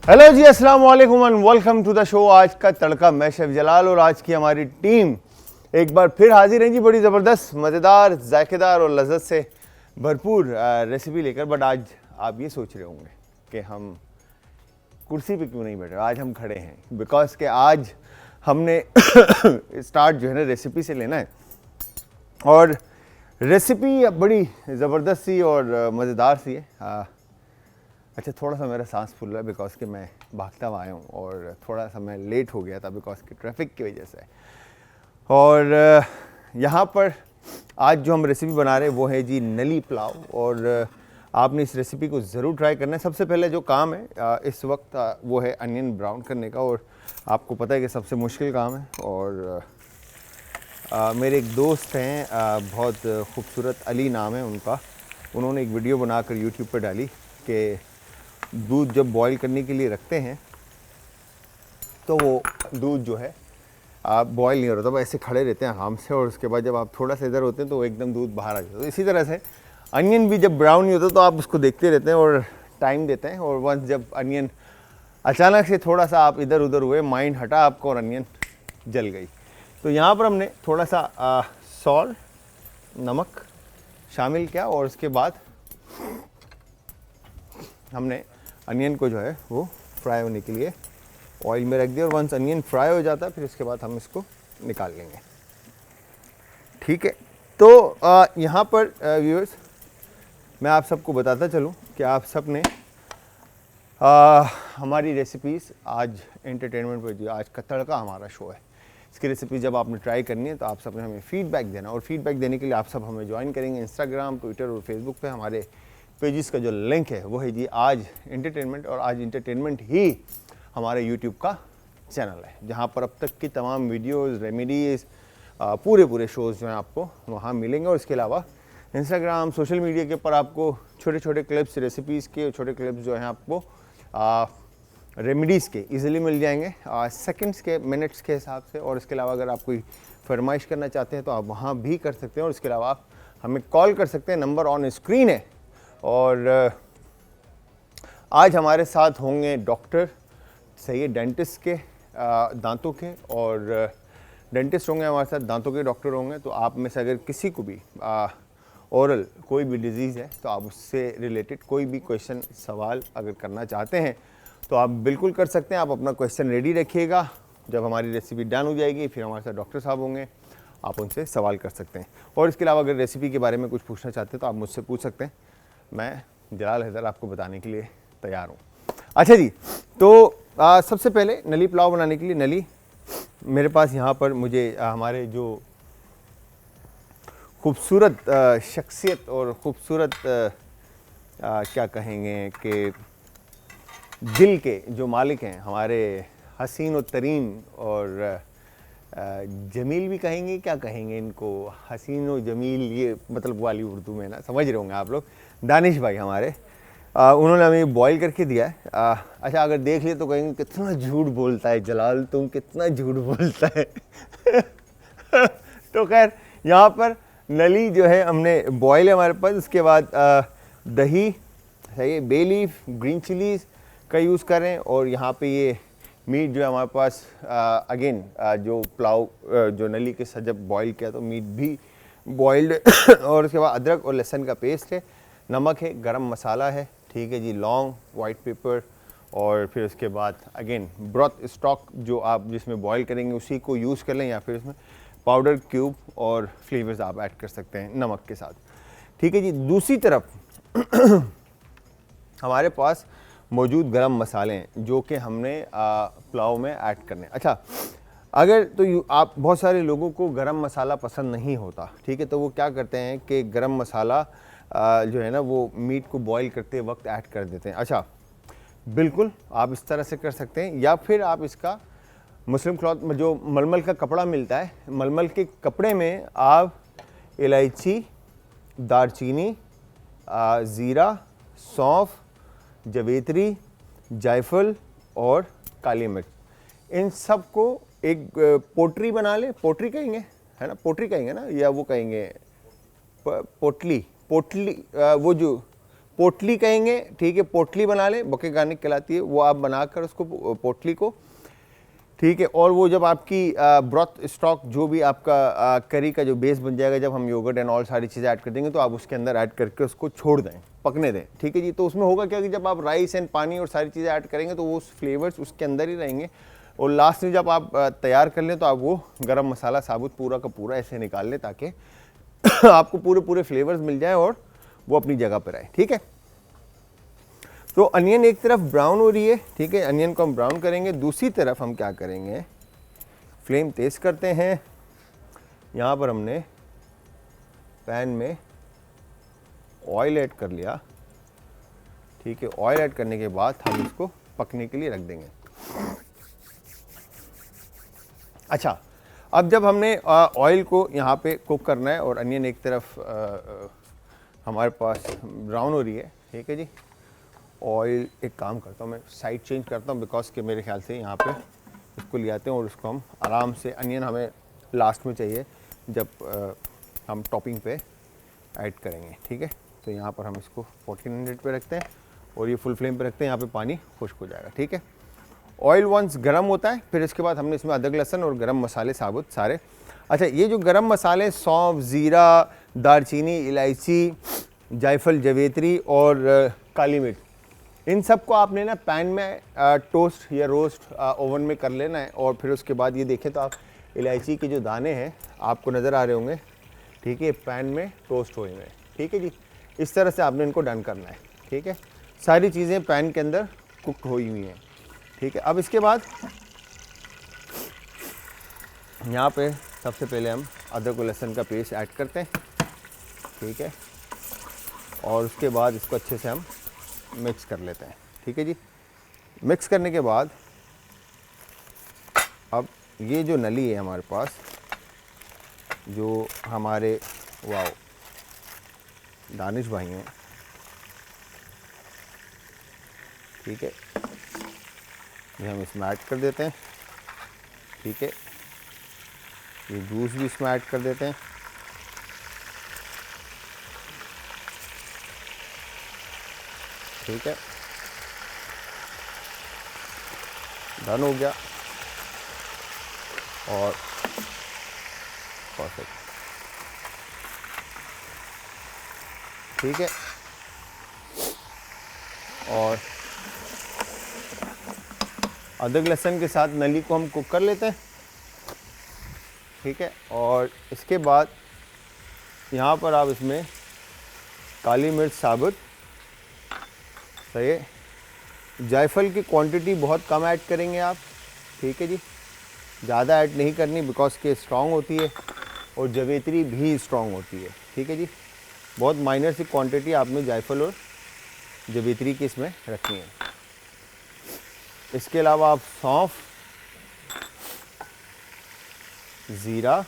Hello ji, अस्सलाम वालेकुम and welcome to the show. आज का तड़का, मैं शेफ जलाल और आज की हमारी टीम एक बार फिर हाजिर है जी, बड़ी ज़बरदस्त, मज़ेदार, जायकेदार और लज्जत से भरपूर रेसिपी लेकर। बट आज आप ये सोच रहे होंगे कि हम कुर्सी पे क्यों नहीं बैठे, आज हम खड़े हैं बिकॉज के आज हमने स्टार्ट जो है ना रेसिपी से लेना है। और रेसिपी बड़ी ज़बरदस्त सी और मज़ेदार सी है। अच्छा, थोड़ा सा मेरा सांस फूल रहा है बिकॉज कि मैं भागता हुआ आया हूँ और थोड़ा सा मैं लेट हो गया था बिकॉज कि ट्रैफिक की वजह से। और यहाँ पर आज जो हम रेसिपी बना रहे हैं वो है जी नली पुलाव। और आपने इस रेसिपी को ज़रूर ट्राई करना है। सबसे पहले जो काम है इस वक्त वो है अनियन ब्राउन करने का। और आपको पता है कि सबसे मुश्किल काम है। और मेरे एक दोस्त हैं, बहुत खूबसूरत, अली नाम है उनका, उन्होंने एक वीडियो बनाकर यूट्यूब पर डाली कि दूध जब बॉईल करने के लिए रखते हैं तो वो दूध जो है आप बॉईल नहीं हो रहा, तब ऐसे खड़े रहते हैं आराम से, और उसके बाद जब आप थोड़ा सा इधर होते हैं तो एकदम दूध बाहर आ जाता है। तो इसी तरह से अनियन भी जब ब्राउन नहीं होता तो आप उसको देखते रहते हैं और टाइम देते हैं। और वंस जब अनियन अचानक से थोड़ा सा आप इधर उधर हुए, माइंड हटा आपको और अनियन जल गई। तो यहाँ पर हमने थोड़ा सा सॉल्ट, नमक शामिल किया और उसके बाद हमने अनियन को जो है वो फ्राई होने के लिए ऑयल में रख दिया। और वंस अनियन फ्राई हो जाता है फिर उसके बाद हम इसको निकाल लेंगे। ठीक है, तो यहाँ पर व्यूअर्स मैं आप सबको बताता चलूँ कि आप सब ने हमारी रेसिपीज़ आज एंटरटेनमेंट पर, आज का तड़का हमारा शो है, इसकी रेसिपी जब आपने ट्राई करनी है तो आप सब ने हमें फीडबैक देना। और फीडबैक देने के लिए आप सब हमें ज्वाइन करेंगे इंस्टाग्राम, ट्विटर और फेसबुक पे। हमारे पेजेस का जो लिंक है वो है जी आज एंटरटेनमेंट, और आज एंटरटेनमेंट ही हमारे यूट्यूब का चैनल है जहाँ पर अब तक की तमाम वीडियोस, रेमेडीज़, पूरे शोज़ जो हैं आपको वहाँ मिलेंगे। और इसके अलावा इंस्टाग्राम, सोशल मीडिया के ऊपर आपको छोटे छोटे क्लिप्स, रेसिपीज़ के छोटे क्लिप्स जो हैं आपको रेमेडीज़ के ईज़िली मिल जाएंगे, सेकंड्स के, मिनट्स के हिसाब से। और इसके अलावा अगर आप कोई फरमाइश करना चाहते हैं तो आप वहाँ भी कर सकते हैं। और इसके अलावा आप हमें कॉल कर सकते हैं, नंबर ऑन स्क्रीन है। और आज हमारे साथ होंगे डॉक्टर, सही है, डेंटिस्ट के, दांतों के, और डेंटिस्ट होंगे हमारे साथ, दांतों के डॉक्टर होंगे। तो आप में से अगर किसी को भी ओरल कोई भी डिजीज़ है तो आप उससे रिलेटेड कोई भी क्वेश्चन, सवाल अगर करना चाहते हैं तो आप बिल्कुल कर सकते हैं। आप अपना क्वेश्चन रेडी रखिएगा, जब हमारी रेसिपी डन हो जाएगी फिर हमारे साथ डॉक्टर साहब होंगे, आप उनसे सवाल कर सकते हैं। और इसके अलावा अगर रेसिपी के बारे में कुछ पूछना चाहते हैं तो आप मुझसे पूछ सकते हैं, मैं जलाल हैदर आपको बताने के लिए तैयार हूँ। अच्छा जी, तो सबसे पहले नली पुलाव बनाने के लिए नली मेरे पास यहाँ पर मुझे हमारे जो खूबसूरत शख्सियत और ख़ूबसूरत क्या कहेंगे कि दिल के जो मालिक हैं, हमारे हसीन व तरीन और जमील भी कहेंगे, क्या कहेंगे इनको, हसीन व जमील, ये मतलब वाली उर्दू में ना, समझ रहे होंगे आप लोग, दानिश भाई हमारे, उन्होंने हमें बॉईल करके दिया है। अच्छा, अगर देख लिए तो कहेंगे कितना झूठ बोलता है जलाल, तुम कितना झूठ बोलता है। तो खैर यहाँ पर नली जो है हमने बॉईल है हमारे पास। उसके बाद दही, सही है, बे लीफ, ग्रीन चिलीज़ का यूज़ करें। और यहाँ पे ये मीट जो है हमारे पास, अगेन जो पुलाव जो नली के साथ जब बॉईल किया तो मीट भी बॉइल्ड। और उसके बाद अदरक और लहसुन का पेस्ट है, नमक है, गरम मसाला है, ठीक है जी, लौंग, वाइट पेपर। और फिर उसके बाद अगेन ब्रॉथ स्टॉक जो आप जिसमें बॉईल करेंगे उसी को यूज़ कर लें, या फिर उसमें पाउडर क्यूब और फ्लेवर्स आप ऐड कर सकते हैं नमक के साथ, ठीक है जी। दूसरी तरफ हमारे पास मौजूद गरम मसाले हैं जो कि हमने पुलाव में ऐड करने। अच्छा, अगर तो आप, बहुत सारे लोगों को गरम मसाला पसंद नहीं होता, ठीक है, तो वो क्या करते हैं कि गरम मसाला जो है ना वो मीट को बॉईल करते वक्त ऐड कर देते हैं। अच्छा, बिल्कुल आप इस तरह से कर सकते हैं, या फिर आप इसका मुस्लिम क्लॉथ में जो मलमल का कपड़ा मिलता है, मलमल के कपड़े में आप इलायची, दालचीनी, ज़ीरा, सौंफ, जवेत्री, जायफल और काली मिर्च, इन सब को एक पोटरी बना ले, पोटरी कहेंगे है ना, पोटरी कहेंगे ना, या वो कहेंगे पोटली, वो जो पोटली कहेंगे, ठीक है, पोटली बना लें, बके गार्निक कहलाती है, वो आप बनाकर उसको पोटली को, ठीक है। और वो जब आपकी ब्रॉथ स्टॉक जो भी आपका करी का जो बेस बन जाएगा, जब हम योगर्ट एंड ऑल सारी चीज़ें ऐड कर देंगे तो आप उसके अंदर ऐड करके उसको छोड़ दें, पकने दें, ठीक है जी। तो उसमें होगा क्या कि जब आप राइस एंड पानी और सारी चीज़ें ऐड करेंगे तो वो फ्लेवर्स उसके अंदर ही रहेंगे, और लास्ट में जब आप तैयार कर लें तो आप वो गरम मसाला साबुत पूरा का पूरा ऐसे निकाल लें ताकि आपको पूरे पूरे फ्लेवर्स मिल जाए और वो अपनी जगह पर आए, ठीक है। तो अनियन एक तरफ ब्राउन हो रही है, ठीक है, अनियन को हम ब्राउन करेंगे। दूसरी तरफ हम क्या करेंगे, फ्लेम तेज़ करते हैं। यहाँ पर हमने पैन में ऑयल ऐड कर लिया, ठीक है। ऑयल ऐड करने के बाद हम इसको पकने के लिए रख देंगे। अच्छा, अब जब हमने ऑयल को यहाँ पे कुक करना है और अनियन एक तरफ हमारे पास ब्राउन हो रही है, ठीक है जी। ऑयल एक काम करता हूँ, मैं साइड चेंज करता हूँ बिकॉज के मेरे ख्याल से यहाँ पे इसको ले आते हैं और उसको हम आराम से, अनियन हमें लास्ट में चाहिए जब हम टॉपिंग पे ऐड करेंगे, ठीक है। तो यहाँ पर हम इसको 1400 पे रखते हैं और ये फुल फ्लेम पे रखते हैं, यहाँ पे पानी खुश्क हो जाएगा, ठीक है। ऑयल वंस गरम होता है, फिर इसके बाद हमने इसमें अदरक लहसुन और गरम मसाले साबुत सारे। अच्छा, ये जो गरम मसाले सौंफ, ज़ीरा, दालचीनी, इलायची, जायफल, जवेत्री और काली मिर्च, इन सब को आपने ना पैन में टोस्ट या रोस्ट ओवन में कर लेना है। और फिर उसके बाद ये देखें तो आप इलायची के जो दाने हैं आपको नज़र आ रहे होंगे, ठीक है, पैन में टोस्ट हुए हुए, ठीक है जी। इस तरह से आपने इनको डन करना है, ठीक है। सारी चीज़ें पैन के अंदर कुक हुई हुई हैं, ठीक है। अब इसके बाद यहाँ पे सबसे पहले हम अदरक और लहसुन का पेस्ट ऐड करते हैं, ठीक है। और उसके बाद इसको अच्छे से हम मिक्स कर लेते हैं, ठीक है जी। मिक्स करने के बाद अब ये जो नली है हमारे पास, जो हमारे वाओ दानिश भाई हैं, ठीक है, ये हम इसमें ऐड कर देते हैं, ठीक है। ये जूस भी इसमें ऐड कर देते हैं, ठीक है। डन हो गया और परफेक्ट, ठीक है। और अदरक लहसुन के साथ नली को हम कुक कर लेते हैं, ठीक है। और इसके बाद यहाँ पर आप इसमें काली मिर्च साबुत, सही है, जायफल की क्वांटिटी बहुत कम ऐड करेंगे आप, ठीक है जी, ज़्यादा ऐड नहीं करनी बिकॉज के स्ट्रॉन्ग होती है और जवेत्री भी स्ट्रॉन्ग होती है, ठीक है जी। बहुत माइनर सी क्वांटिटी आपने जायफल और जवेत्री की इसमें रखनी है। इसके अलावा आप सौंफ, ज़ीरा,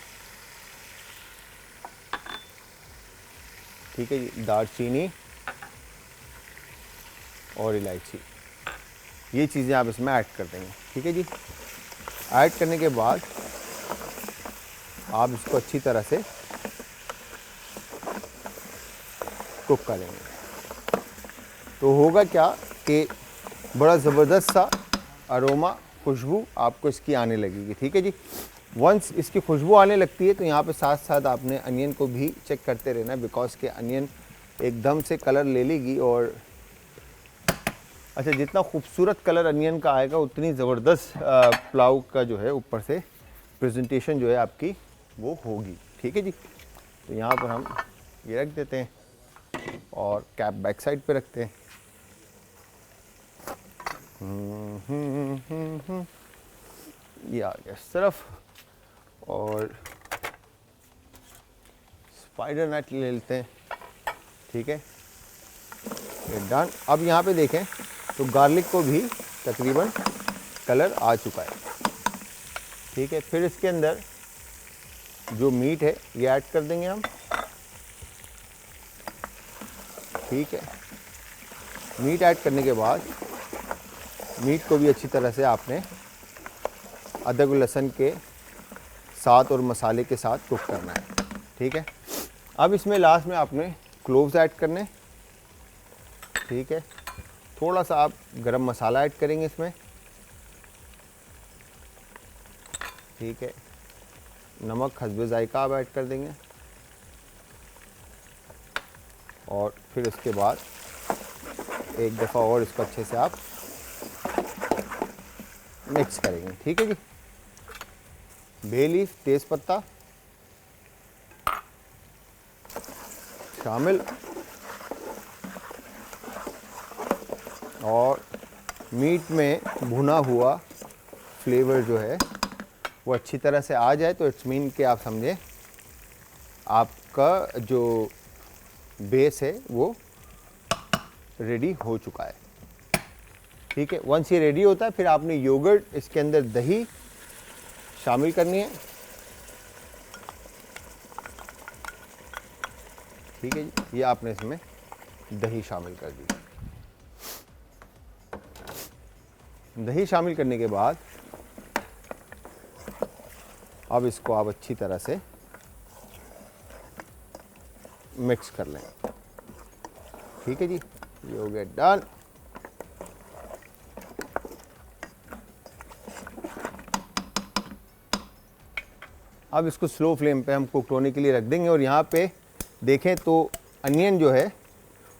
ठीक है जी, दालचीनी और इलायची, ये चीज़ें आप इसमें ऐड कर देंगे, ठीक है जी। ऐड करने के बाद आप इसको अच्छी तरह से कुक करेंगे। तो होगा क्या कि बड़ा ज़बरदस्त सा अरोमा, खुशबू आपको इसकी आने लगेगी, ठीक है जी। वंस इसकी खुशबू आने लगती है तो यहाँ पे साथ साथ आपने अनियन को भी चेक करते रहना है बिकॉज के अनियन एकदम से कलर ले लेगी। और अच्छा, जितना खूबसूरत कलर अनियन का आएगा उतनी ज़बरदस्त पुलाव का जो है ऊपर से प्रेजेंटेशन जो है आपकी वो होगी, ठीक है जी। तो यहाँ पर हम ये रख देते हैं और कैप बैक साइड पे रखते हैं। ये आ गया इस तरफ और स्पाइडर नेट ले लेते हैं, ठीक है, ये डन। अब यहाँ पे देखें तो गार्लिक को भी तकरीबन कलर आ चुका है, ठीक है। फिर इसके अंदर जो मीट है ये ऐड कर देंगे हम, ठीक है। मीट ऐड करने के बाद मीट को भी अच्छी तरह से आपने अदरक और लहसुन के साथ और मसाले के साथ कुक करना है, ठीक है। अब इसमें लास्ट में आपने क्लोव्स ऐड करने, ठीक है। थोड़ा सा आप गरम मसाला ऐड करेंगे इसमें, ठीक है। नमक हस्बे जायका आप ऐड कर देंगे और फिर उसके बाद एक दफ़ा और इसको अच्छे से आप मिक्स करेंगे, ठीक है जी। बे लीफ, तेज पत्ता शामिल और मीट में भुना हुआ फ्लेवर जो है वो अच्छी तरह से आ जाए तो इट्स मीन कि आप समझें आपका जो बेस है वो रेडी हो चुका है, ठीक है। वंस ये रेडी होता है फिर आपने योगर्ट, इसके अंदर दही शामिल करनी है, ठीक है जी। ये आपने इसमें दही शामिल कर दी। दही शामिल करने के बाद अब इसको आप अच्छी तरह से मिक्स कर लें, ठीक है जी। ये हो गया डन। अब इसको स्लो फ्लेम पे हम कुक होने के लिए रख देंगे और यहाँ पे देखें तो अनियन जो है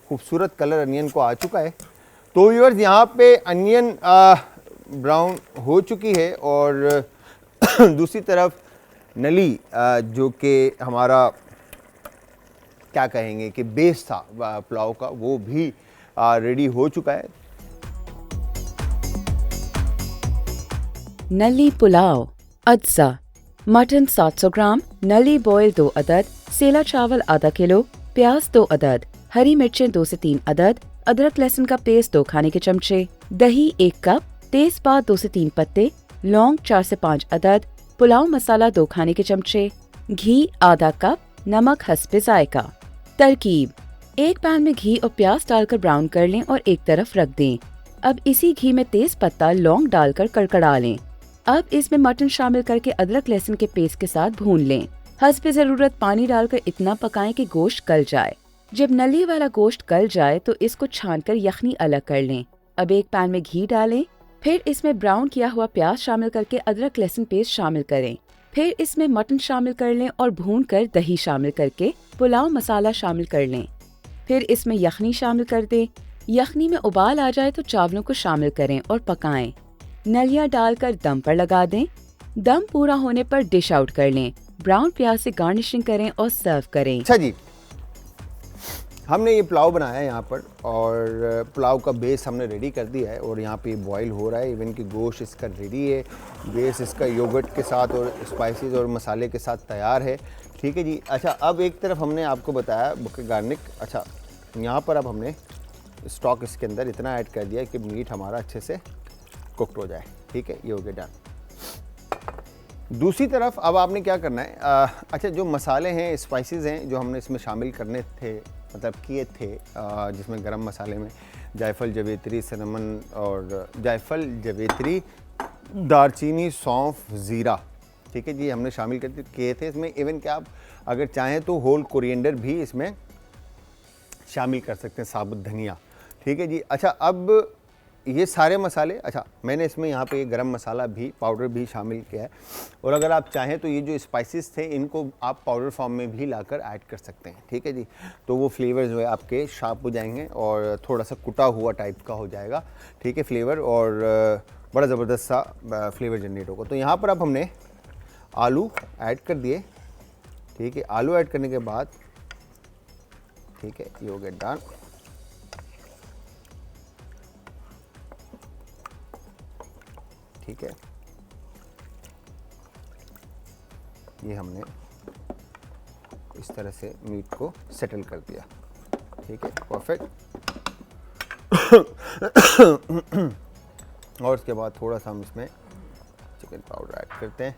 खूबसूरत कलर अनियन को आ चुका है। तो व्यूअर्स यहाँ पे अनियन ब्राउन हो चुकी है और दूसरी तरफ नली जो कि हमारा क्या कहेंगे कि बेस था पुलाव का, वो भी रेडी हो चुका है। नली पुलाव अज्जा मटन 700 ग्राम, नली बॉयल 2 अदद, सेला चावल आधा किलो, प्याज 2 अदद, हरी मिर्चें 2 से 3 अदद, अदरक लहसुन का पेस्ट 2 खाने के चमचे, दही 1 कप, तेजपात 2 से 3 पत्ते, लौंग 4 से 5 अदद, पुलाव मसाला 2 खाने के चमचे, घी आधा कप, नमक हस्बे जायका। तरकीब: एक पैन में घी और प्याज डालकर ब्राउन कर लें और एक तरफ रख दें। अब इसी घी में तेज पत्ता लौंग डालकर कड़कड़ा लें। अब इसमें मटन शामिल करके अदरक लहसुन के पेस्ट के साथ भून लें। हस्बे जरूरत पानी डालकर इतना पकाएं कि गोश्त गल जाए। जब नली वाला गोश्त गल जाए तो इसको छानकर यखनी अलग कर लें। अब एक पैन में घी डालें, फिर इसमें ब्राउन किया हुआ प्याज शामिल करके अदरक लहसुन पेस्ट शामिल करें। फिर इसमें मटन शामिल कर लें और भूनकर दही शामिल करके पुलाव मसाला शामिल कर लें। फिर इसमें यखनी शामिल कर दें। यखनी में उबाल आ जाए तो चावलों को शामिल करें और पकाएं। नलियां डालकर दम पर लगा दें। दम पूरा होने पर डिश आउट कर लें। ब्राउन प्याज से गार्निशिंग करें और सर्व करें। अच्छा जी, हमने ये पुलाव बनाया है यहाँ पर और पुलाव का बेस हमने रेडी कर दिया है और यहाँ पे ये बॉईल हो रहा है। इवन कि गोश्त इसका रेडी है, बेस इसका योगर्ट के साथ और स्पाइसेस और मसाले के साथ तैयार है, ठीक है जी। अच्छा, अब एक तरफ हमने आपको बताया बुके गार्लिक। अच्छा, यहाँ पर अब हमने स्टॉक इसके अंदर इतना ऐड कर दिया कि मीट हमारा अच्छे से कुकड हो जाए, ठीक है। ये हो गया डन। दूसरी तरफ अब आपने क्या करना है, अच्छा जो मसाले हैं, स्पाइसेस हैं जो हमने इसमें शामिल करने थे, मतलब किए थे, जिसमें गरम मसाले में जायफल, जवेत्री, सिनेमन और जायफल, जवेत्री, दालचीनी, सौंफ, ज़ीरा, ठीक है जी, हमने शामिल कर किए थे इसमें। इवन कि आप अगर चाहें तो होल कोरिएंडर भी इसमें शामिल कर सकते हैं, साबुत धनिया, ठीक है जी। अच्छा, अब ये सारे मसाले, अच्छा मैंने इसमें यहाँ पे गरम मसाला भी पाउडर भी शामिल किया है और अगर आप चाहें तो ये जो स्पाइसेस थे इनको आप पाउडर फॉर्म में भी लाकर ऐड कर सकते हैं, ठीक है जी। तो वो फ्लेवर जो है आपके शार्प हो जाएंगे और थोड़ा सा कुटा हुआ टाइप का हो जाएगा, ठीक है, फ्लेवर, और बड़ा ज़बरदस्त सा फ्लेवर जनरेट होगा। तो यहाँ पर अब हमने आलू ऐड कर दिए, ठीक है। आलू ऐड करने के बाद, ठीक है, ये हो गया डन। ठीक है, ये हमने इस तरह से मीट को सेटल कर दिया, ठीक है, परफेक्ट। और उसके बाद थोड़ा सा हम इसमें चिकन पाउडर ऐड करते हैं,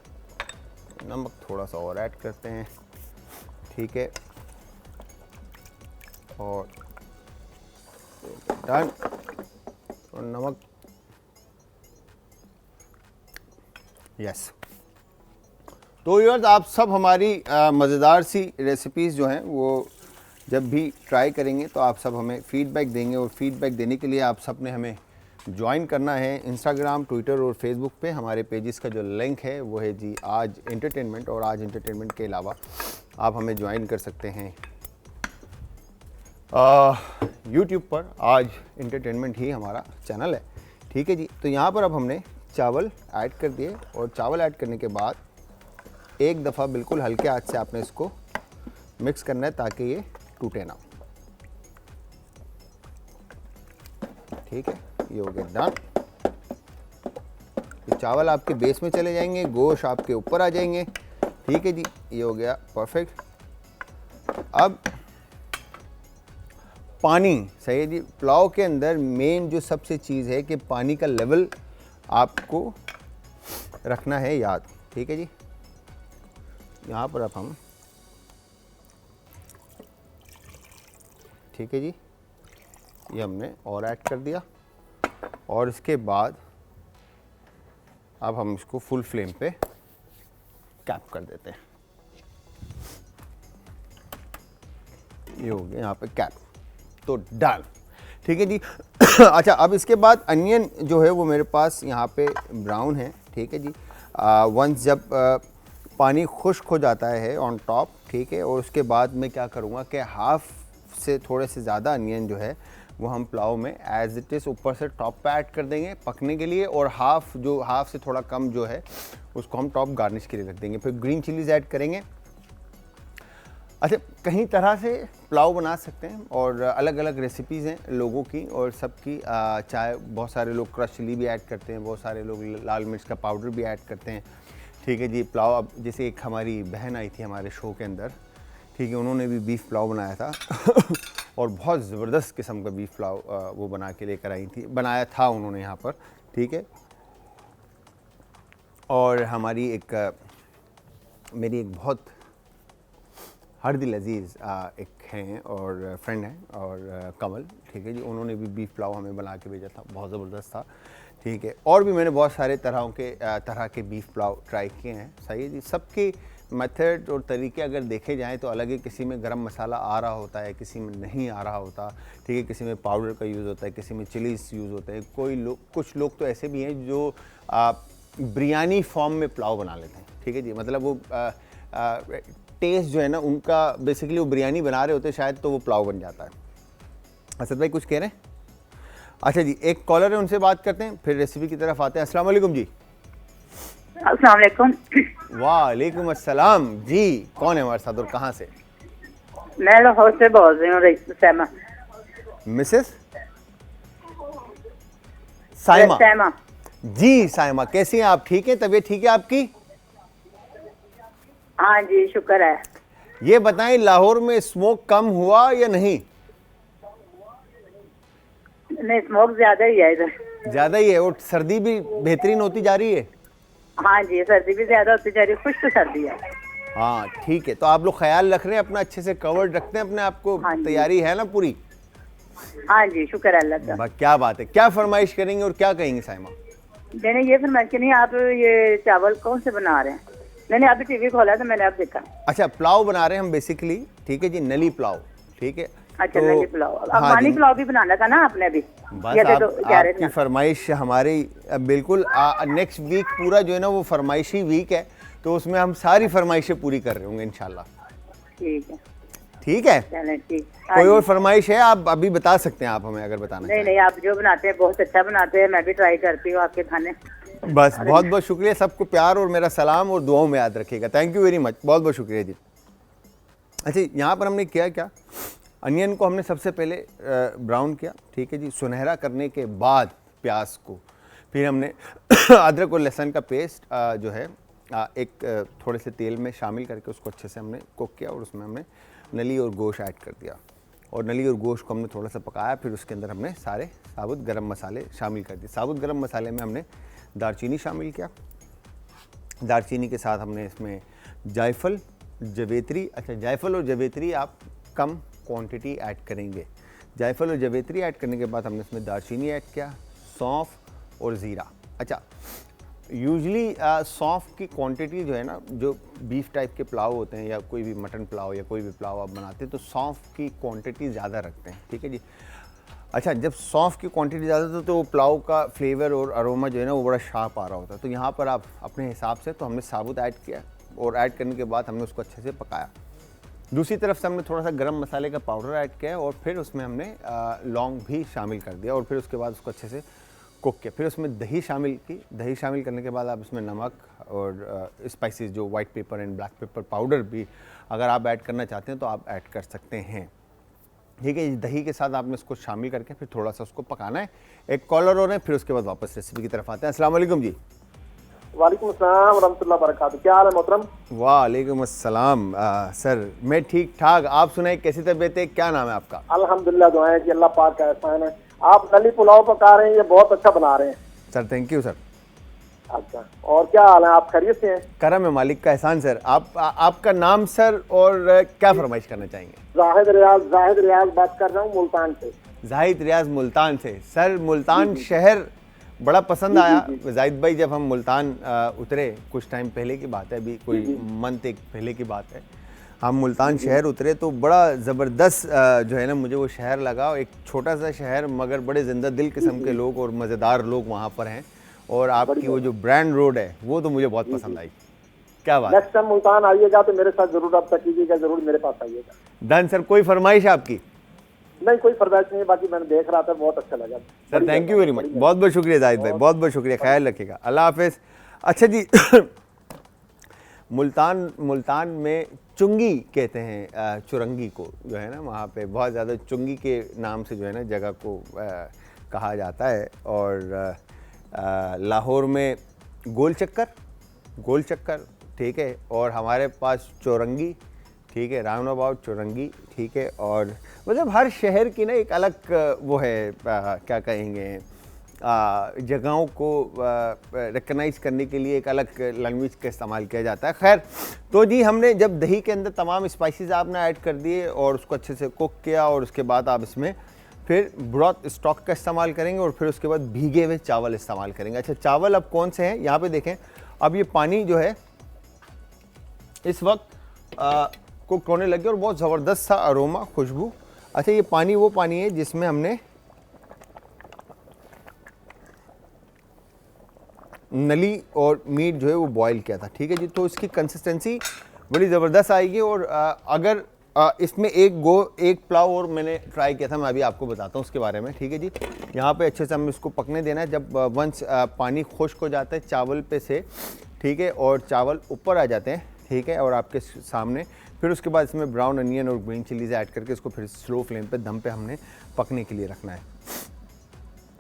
नमक थोड़ा सा और ऐड करते हैं, ठीक है, और डन। और नमक, यस। तो व्यूअर्स, आप सब हमारी मज़ेदार सी रेसिपीज़ जो हैं वो जब भी ट्राई करेंगे तो आप सब हमें फीडबैक देंगे, और फीडबैक देने के लिए आप सब ने हमें ज्वाइन करना है इंस्टाग्राम, ट्विटर और फेसबुक पे। हमारे पेजेस का जो लिंक है वो है जी आज एंटरटेनमेंट, और आज एंटरटेनमेंट के अलावा आप हमें ज्वाइन कर सकते हैं यूट्यूब पर। आज एंटरटेनमेंट ही हमारा चैनल है, ठीक है जी। तो यहाँ पर अब हमने चावल ऐड कर दिए, और चावल ऐड करने के बाद एक दफ़ा बिल्कुल हल्के हाथ से आपने इसको मिक्स करना है ताकि ये टूटे ना। ठीक है, ये हो गया डन। ये चावल आपके बेस में चले जाएंगे, गोश्त आपके ऊपर आ जाएंगे, ठीक है जी। ये हो गया परफेक्ट। अब पानी, सही है जी। पुलाव के अंदर मेन जो सबसे चीज़ है कि पानी का लेवल आपको रखना है याद, ठीक है जी। यहाँ पर अब हम, ठीक है जी, ये हमने और ऐड कर दिया, और इसके बाद अब हम इसको फुल फ्लेम पे कैप कर देते हैं। ये हो गया यहाँ पे कैप, तो डन, ठीक है जी। अच्छा, अब इसके बाद अनियन जो है वो मेरे पास यहाँ पे ब्राउन है, ठीक है जी। वंस जब पानी खुश्क हो जाता है ऑन टॉप, ठीक है, और उसके बाद मैं क्या करूँगा कि हाफ़ से थोड़े से ज़्यादा अनियन जो है वो हम पुलाव में एज इट इज़ ऊपर से टॉप पे ऐड कर देंगे पकने के लिए, और हाफ़ से थोड़ा कम जो है उसको हम टॉप गार्निश के लिए रख देंगे। फिर ग्रीन चिलीज़ ऐड करेंगे। अच्छा, कहीं तरह से पुलाव बना सकते हैं, और अलग अलग रेसिपीज़ हैं लोगों की और सबकी। चाहे बहुत सारे लोग क्रश चिली भी ऐड करते हैं, बहुत सारे लोग लाल मिर्च का पाउडर भी ऐड करते हैं, ठीक है जी। पुलाव, अब जैसे एक हमारी बहन आई थी हमारे शो के अंदर, ठीक है, उन्होंने भी बीफ पुलाव बनाया था और बहुत ज़बरदस्त किस्म का बीफ पुलाव वो बना के लेकर आई थी, बनाया था उन्होंने यहाँ पर, ठीक है। और हमारी मेरी एक बहुत हर दिल अजीज़ एक हैं और फ्रेंड हैं, और कमल, ठीक है जी, उन्होंने भी बीफ पुलाव हमें बना के भेजा था, बहुत ज़बरदस्त था, ठीक है। और भी मैंने बहुत सारे तरह के बीफ पुलाव ट्राई किए हैं, सही है जी। सबके मेथड और तरीके अगर देखे जाएं तो अलग है, किसी में गरम मसाला आ रहा होता है, किसी में नहीं आ रहा होता, ठीक है, किसी में पाउडर का यूज़ होता है, किसी में चिलीज़ यूज़ होते हैं। कुछ लोग तो ऐसे भी हैं जो बिरयानी फॉर्म में पुलाव बना लेते हैं, ठीक है जी। मतलब वो टेस्ट जो है ना उनका, बेसिकली वो बिरयानी बना रहे होते हैं शायद, तो वो पुलाव बन जाता है। असद भाई कुछ कह रहे हैं? अच्छा जी, एक कॉलर है, उनसे बात करते हैं, फिर रेसिपी की तरफ आते हैं। अस्सलाम वालेकुम जी। अस्सलाम वालेकुम। वालेकुम अस्सलाम जी। कौन है हमारे साथ और कहाँ से? मैं लाहौर से बोल रही हूँ, सैमा। मिसेस साइमा सैमा जी। साइमा, कैसी हैं आप? ठीक है, तबीयत ठीक है आपकी? हाँ जी, शुक्र है। ये बताएं, लाहौर में स्मोक कम हुआ या नहीं? नहीं, स्मोक ज्यादा ही है इधर। ज्यादा ही है, और सर्दी भी बेहतरीन होती जा रही है। हाँ जी, सर्दी भी ज्यादा होती जा रही है, खुश्क सर्दी है। हाँ ठीक है, तो आप लोग ख्याल रख रहे हैं अपना, अच्छे से कवर्ड रखते हैं अपने आप को? हाँ जी। तैयारी है ना पूरी? हाँ जी, शुक्र है अल्लाह का। क्या बात है। क्या फरमाइश करेंगे और क्या कहेंगे साइमा? मैंने ये फरमाइश की नहीं, आप ये चावल कौन से बना रहे हैं? मैंने अभी टीवी खोला तो मैंने अब देखा। अच्छा, पुलाव बना रहे हैं हम बेसिकली, ठीक है जी, नली पुलाव, ठीक है। अच्छा, तो नली पुलाव। अब हाँ पानी जी, पुलाव भी बनाना था ना आपने अभी। बस ये तो कह रहे थे आपकी ना। फरमाइश हमारी बिल्कुल। नेक्स्ट वीक पूरा जो है ना वो फरमाइशी वीक है, तो उसमें हम सारी फरमाइशें पूरी कर रहे होंगे इंशाल्लाह। ठीक है, ठीक है। चलें ठीक। कोई और फरमाइश है आप अभी बता सकते हैं, आप हमें अगर बताना नहीं नहीं, आप जो बनाते हैं बहुत अच्छा बनाते हैं, मैं भी ट्राई करती हूँ आपके खाने। बस बहुत बहुत शुक्रिया। सबको प्यार और मेरा सलाम और दुआओं में याद रखिएगा। थैंक यू वेरी मच, बहुत बहुत शुक्रिया जी। अच्छा, यहाँ पर हमने किया क्या, अनियन को हमने सबसे पहले ब्राउन किया, ठीक है जी, सुनहरा करने के बाद प्याज को, फिर हमने अदरक और लहसुन का पेस्ट जो है एक थोड़े से तेल में शामिल करके उसको अच्छे से हमने कुक किया, और उसमें हमने नली और गोश्त ऐड कर दिया, और नली और गोश्त को हमने थोड़ा सा पकाया। फिर उसके अंदर हमने सारे साबुत गरम मसाले शामिल कर दिए। साबुत गरम मसाले में हमने दालचीनी शामिल किया, दालचीनी के साथ हमने इसमें जायफल, जवेत्री, अच्छा जायफल और जवेत्री आप कम क्वांटिटी ऐड करेंगे। जायफल और जवेत्री ऐड करने के बाद हमने इसमें दालचीनी ऐड किया, सौंफ और ज़ीरा। अच्छा, यूजली सौंफ की क्वांटिटी जो है ना, जो बीफ टाइप के पुलाव होते हैं या कोई भी मटन पुलाव या कोई भी पुलाव आप बनाते हैं तो सौंफ की क्वांटिटी ज़्यादा रखते हैं, ठीक है जी। अच्छा, जब सौंफ की क्वांटिटी ज़्यादा तो वो पुलाव का फ्लेवर और अरोमा जो है ना वो बड़ा शार्प आ रहा होता है। तो यहाँ पर आप अपने हिसाब से, तो हमने साबुत ऐड किया और ऐड करने के बाद हमने उसको अच्छे से पकाया। दूसरी तरफ से हमने थोड़ा सा गरम मसाले का पाउडर ऐड किया और फिर उसमें हमने लौंग भी शामिल कर दिया और फिर उसके बाद उसको अच्छे से कुक किया। फिर उसमें दही शामिल की। दही शामिल करने के बाद आप इसमें नमक और स्पाइसेस जो white paper and black pepper powder भी अगर आप ऐड करना चाहते हैं तो आप ऐड कर सकते हैं, ठीक है। दही के साथ आपने उसको शामिल करके फिर थोड़ा सा उसको पकाना है। एक कॉलर हो रहे हैं, फिर उसके बाद वापस रेसिपी की तरफ आते हैं। अस्सलाम वालेकुम जी। वालेकुम अस्सलाम रहमतुल्लाह बरकातहू। क्या हाल है मोहतरम? वालेकुम अस्सलाम। सर मैं ठीक ठाक, आप सुनाए कैसी तबीयत है, क्या नाम है आपका? अल्हम्दुलिल्लाह, दुआएं कि अल्लाह पाक का एहसान है। आप नली पुलाव पका रहे हैं, ये बहुत अच्छा बना रहे हैं सर। Thank you sir. अच्छा, और क्या हाल है? आप खैरियत से हैं? करम है मालिक का एहसान सर। आपका नाम सर और क्या फरमाइश करना चाहेंगे? जाहिद रियाज बात कर रहा हूँ मुल्तान से। जाहिद रियाज मुल्तान से। सर मुल्तान शहर बड़ा पसंद आया जाहिद भाई, जब हम मुल्तान उतरे कुछ टाइम पहले की बात है, अभी कोई मंथ एक पहले की बात है, हम मुल्तान शहर उतरे तो बड़ा ज़बरदस्त जो है ना मुझे वो शहर लगा। एक छोटा सा शहर मगर बड़े जिंदा दिल किस्म के लोग और मज़ेदार लोग वहाँ पर हैं। और आपकी वो जो ब्रांड रोड है वो तो मुझे बहुत पसंद आई। क्या बात। नेक्स्ट टाइम मुल्तान आइएगा तो मेरे साथ जरूर रब्ता कीजिएगा, जरूर मेरे पास आइएगा। Done sir. कोई फरमाइश आपकी? नहीं, कोई फरमाइश नहीं है, बाकी मैंने देख रहा था, बहुत अच्छा लगा sir. Thank you very much, बहुत बहुत शुक्रिया जाहिद भाई, बहुत बहुत शुक्रिया, ख्याल रखिएगा, अल्लाह हाफिज़। अच्छा जी मुल्तान में चुंगी कहते हैं चुरंगी को, जो है ना वहाँ पे बहुत ज़्यादा चुंगी के नाम से जो है ना जगह को कहा जाता है। और लाहौर में गोल चक्कर, ठीक है। और हमारे पास चौरंगी, ठीक है, राउंड अबाउट चौरंगी, ठीक है। और मतलब हर शहर की ना एक अलग वो है, क्या कहेंगे, जगहों को रिकग्नाइज करने के लिए एक अलग लैंग्वेज का इस्तेमाल किया जाता है। खैर, तो जी हमने जब दही के अंदर तमाम स्पाइसेस आपने ऐड कर दिए और उसको अच्छे से कुक किया और उसके बाद आप इसमें फिर ब्रॉथ स्टॉक का इस्तेमाल करेंगे और फिर उसके बाद भीगे हुए चावल इस्तेमाल करेंगे। अच्छा, चावल अब कौन से हैं यहाँ पे देखें। अब ये पानी जो है इस वक्त कुक होने लगे और बहुत ज़बरदस्त सा अरोमा, खुशबू। अच्छा, ये पानी वो पानी है जिसमें हमने नली और मीट जो है वो बॉईल किया था, ठीक है जी। तो इसकी कंसिस्टेंसी बड़ी ज़बरदस्त आएगी। और अगर इसमें एक पुलाव और मैंने ट्राई किया था, मैं अभी आपको बताता हूँ उसके बारे में, ठीक है जी। यहाँ पे अच्छे से हमें इसको पकने देना है। जब वंस पानी खुश्क हो जाता है चावल पे से, ठीक है, और चावल ऊपर आ जाते हैं, ठीक है, और आपके सामने, फिर उसके बाद इसमें ब्राउन अनियन और ग्रीन चिलीज ऐड करके इसको फिर स्लो फ्लेम पे दम पे हमने पकने के लिए रखना है,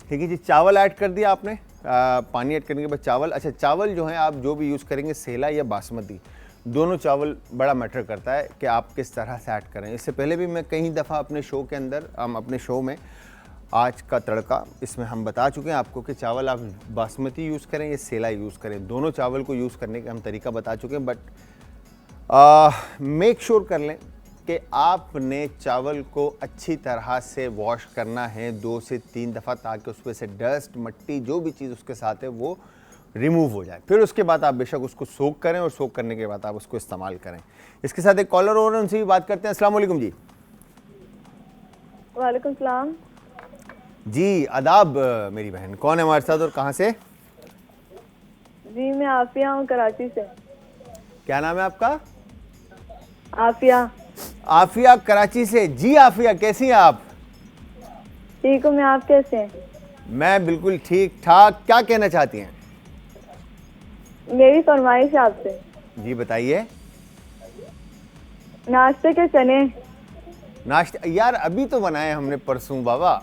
ठीक है जी। चावल ऐड कर दिया आपने, पानी ऐड करने के बाद चावल। अच्छा, चावल जो है आप जो भी यूज़ करेंगे, सेला या बासमती, दोनों चावल बड़ा मैटर करता है कि आप किस तरह से ऐड करें। इससे पहले भी मैं कई दफ़ा अपने शो के अंदर, हम अपने शो में आज का तड़का, इसमें हम बता चुके हैं आपको कि चावल आप बासमती यूज़ करें या सेला यूज़ करें, दोनों चावल को यूज़ करने का हम तरीका बता चुके हैं। बट मेक श्योर कर लें कि आपने चावल को अच्छी तरह से वॉश करना है 2 से 3 दफ़ा, ताकि उसमें से डस्ट, मिट्टी, जो भी चीज़ उसके साथ है वो रिमूव हो जाए। फिर उसके बाद आप बेशक उसको सोक करें और सोक करने के बाद आप उसको इस्तेमाल करें। इसके साथ एक कॉलर और उनसे भी बात करते हैं। अस्सलाम वालेकुम जी। वालेकुम सलाम जी, आदाब मेरी बहन। कौन है हमारे साथ और कहाँ से? जी, मैं आफिया हूँ, कराची से। क्या नाम है आपका? आफिया। आफिया, कराची से। जी आफिया, कैसी हैं आप? ठीक हूँ मैं, आप कैसे हैं? मैं बिल्कुल ठीक ठाक। क्या कहना चाहती हैं? मेरी फरमाइश आपसे। जी बताइए। नाश्ते के चने। नाश्ता यार अभी तो बनाए हमने परसों बाबा।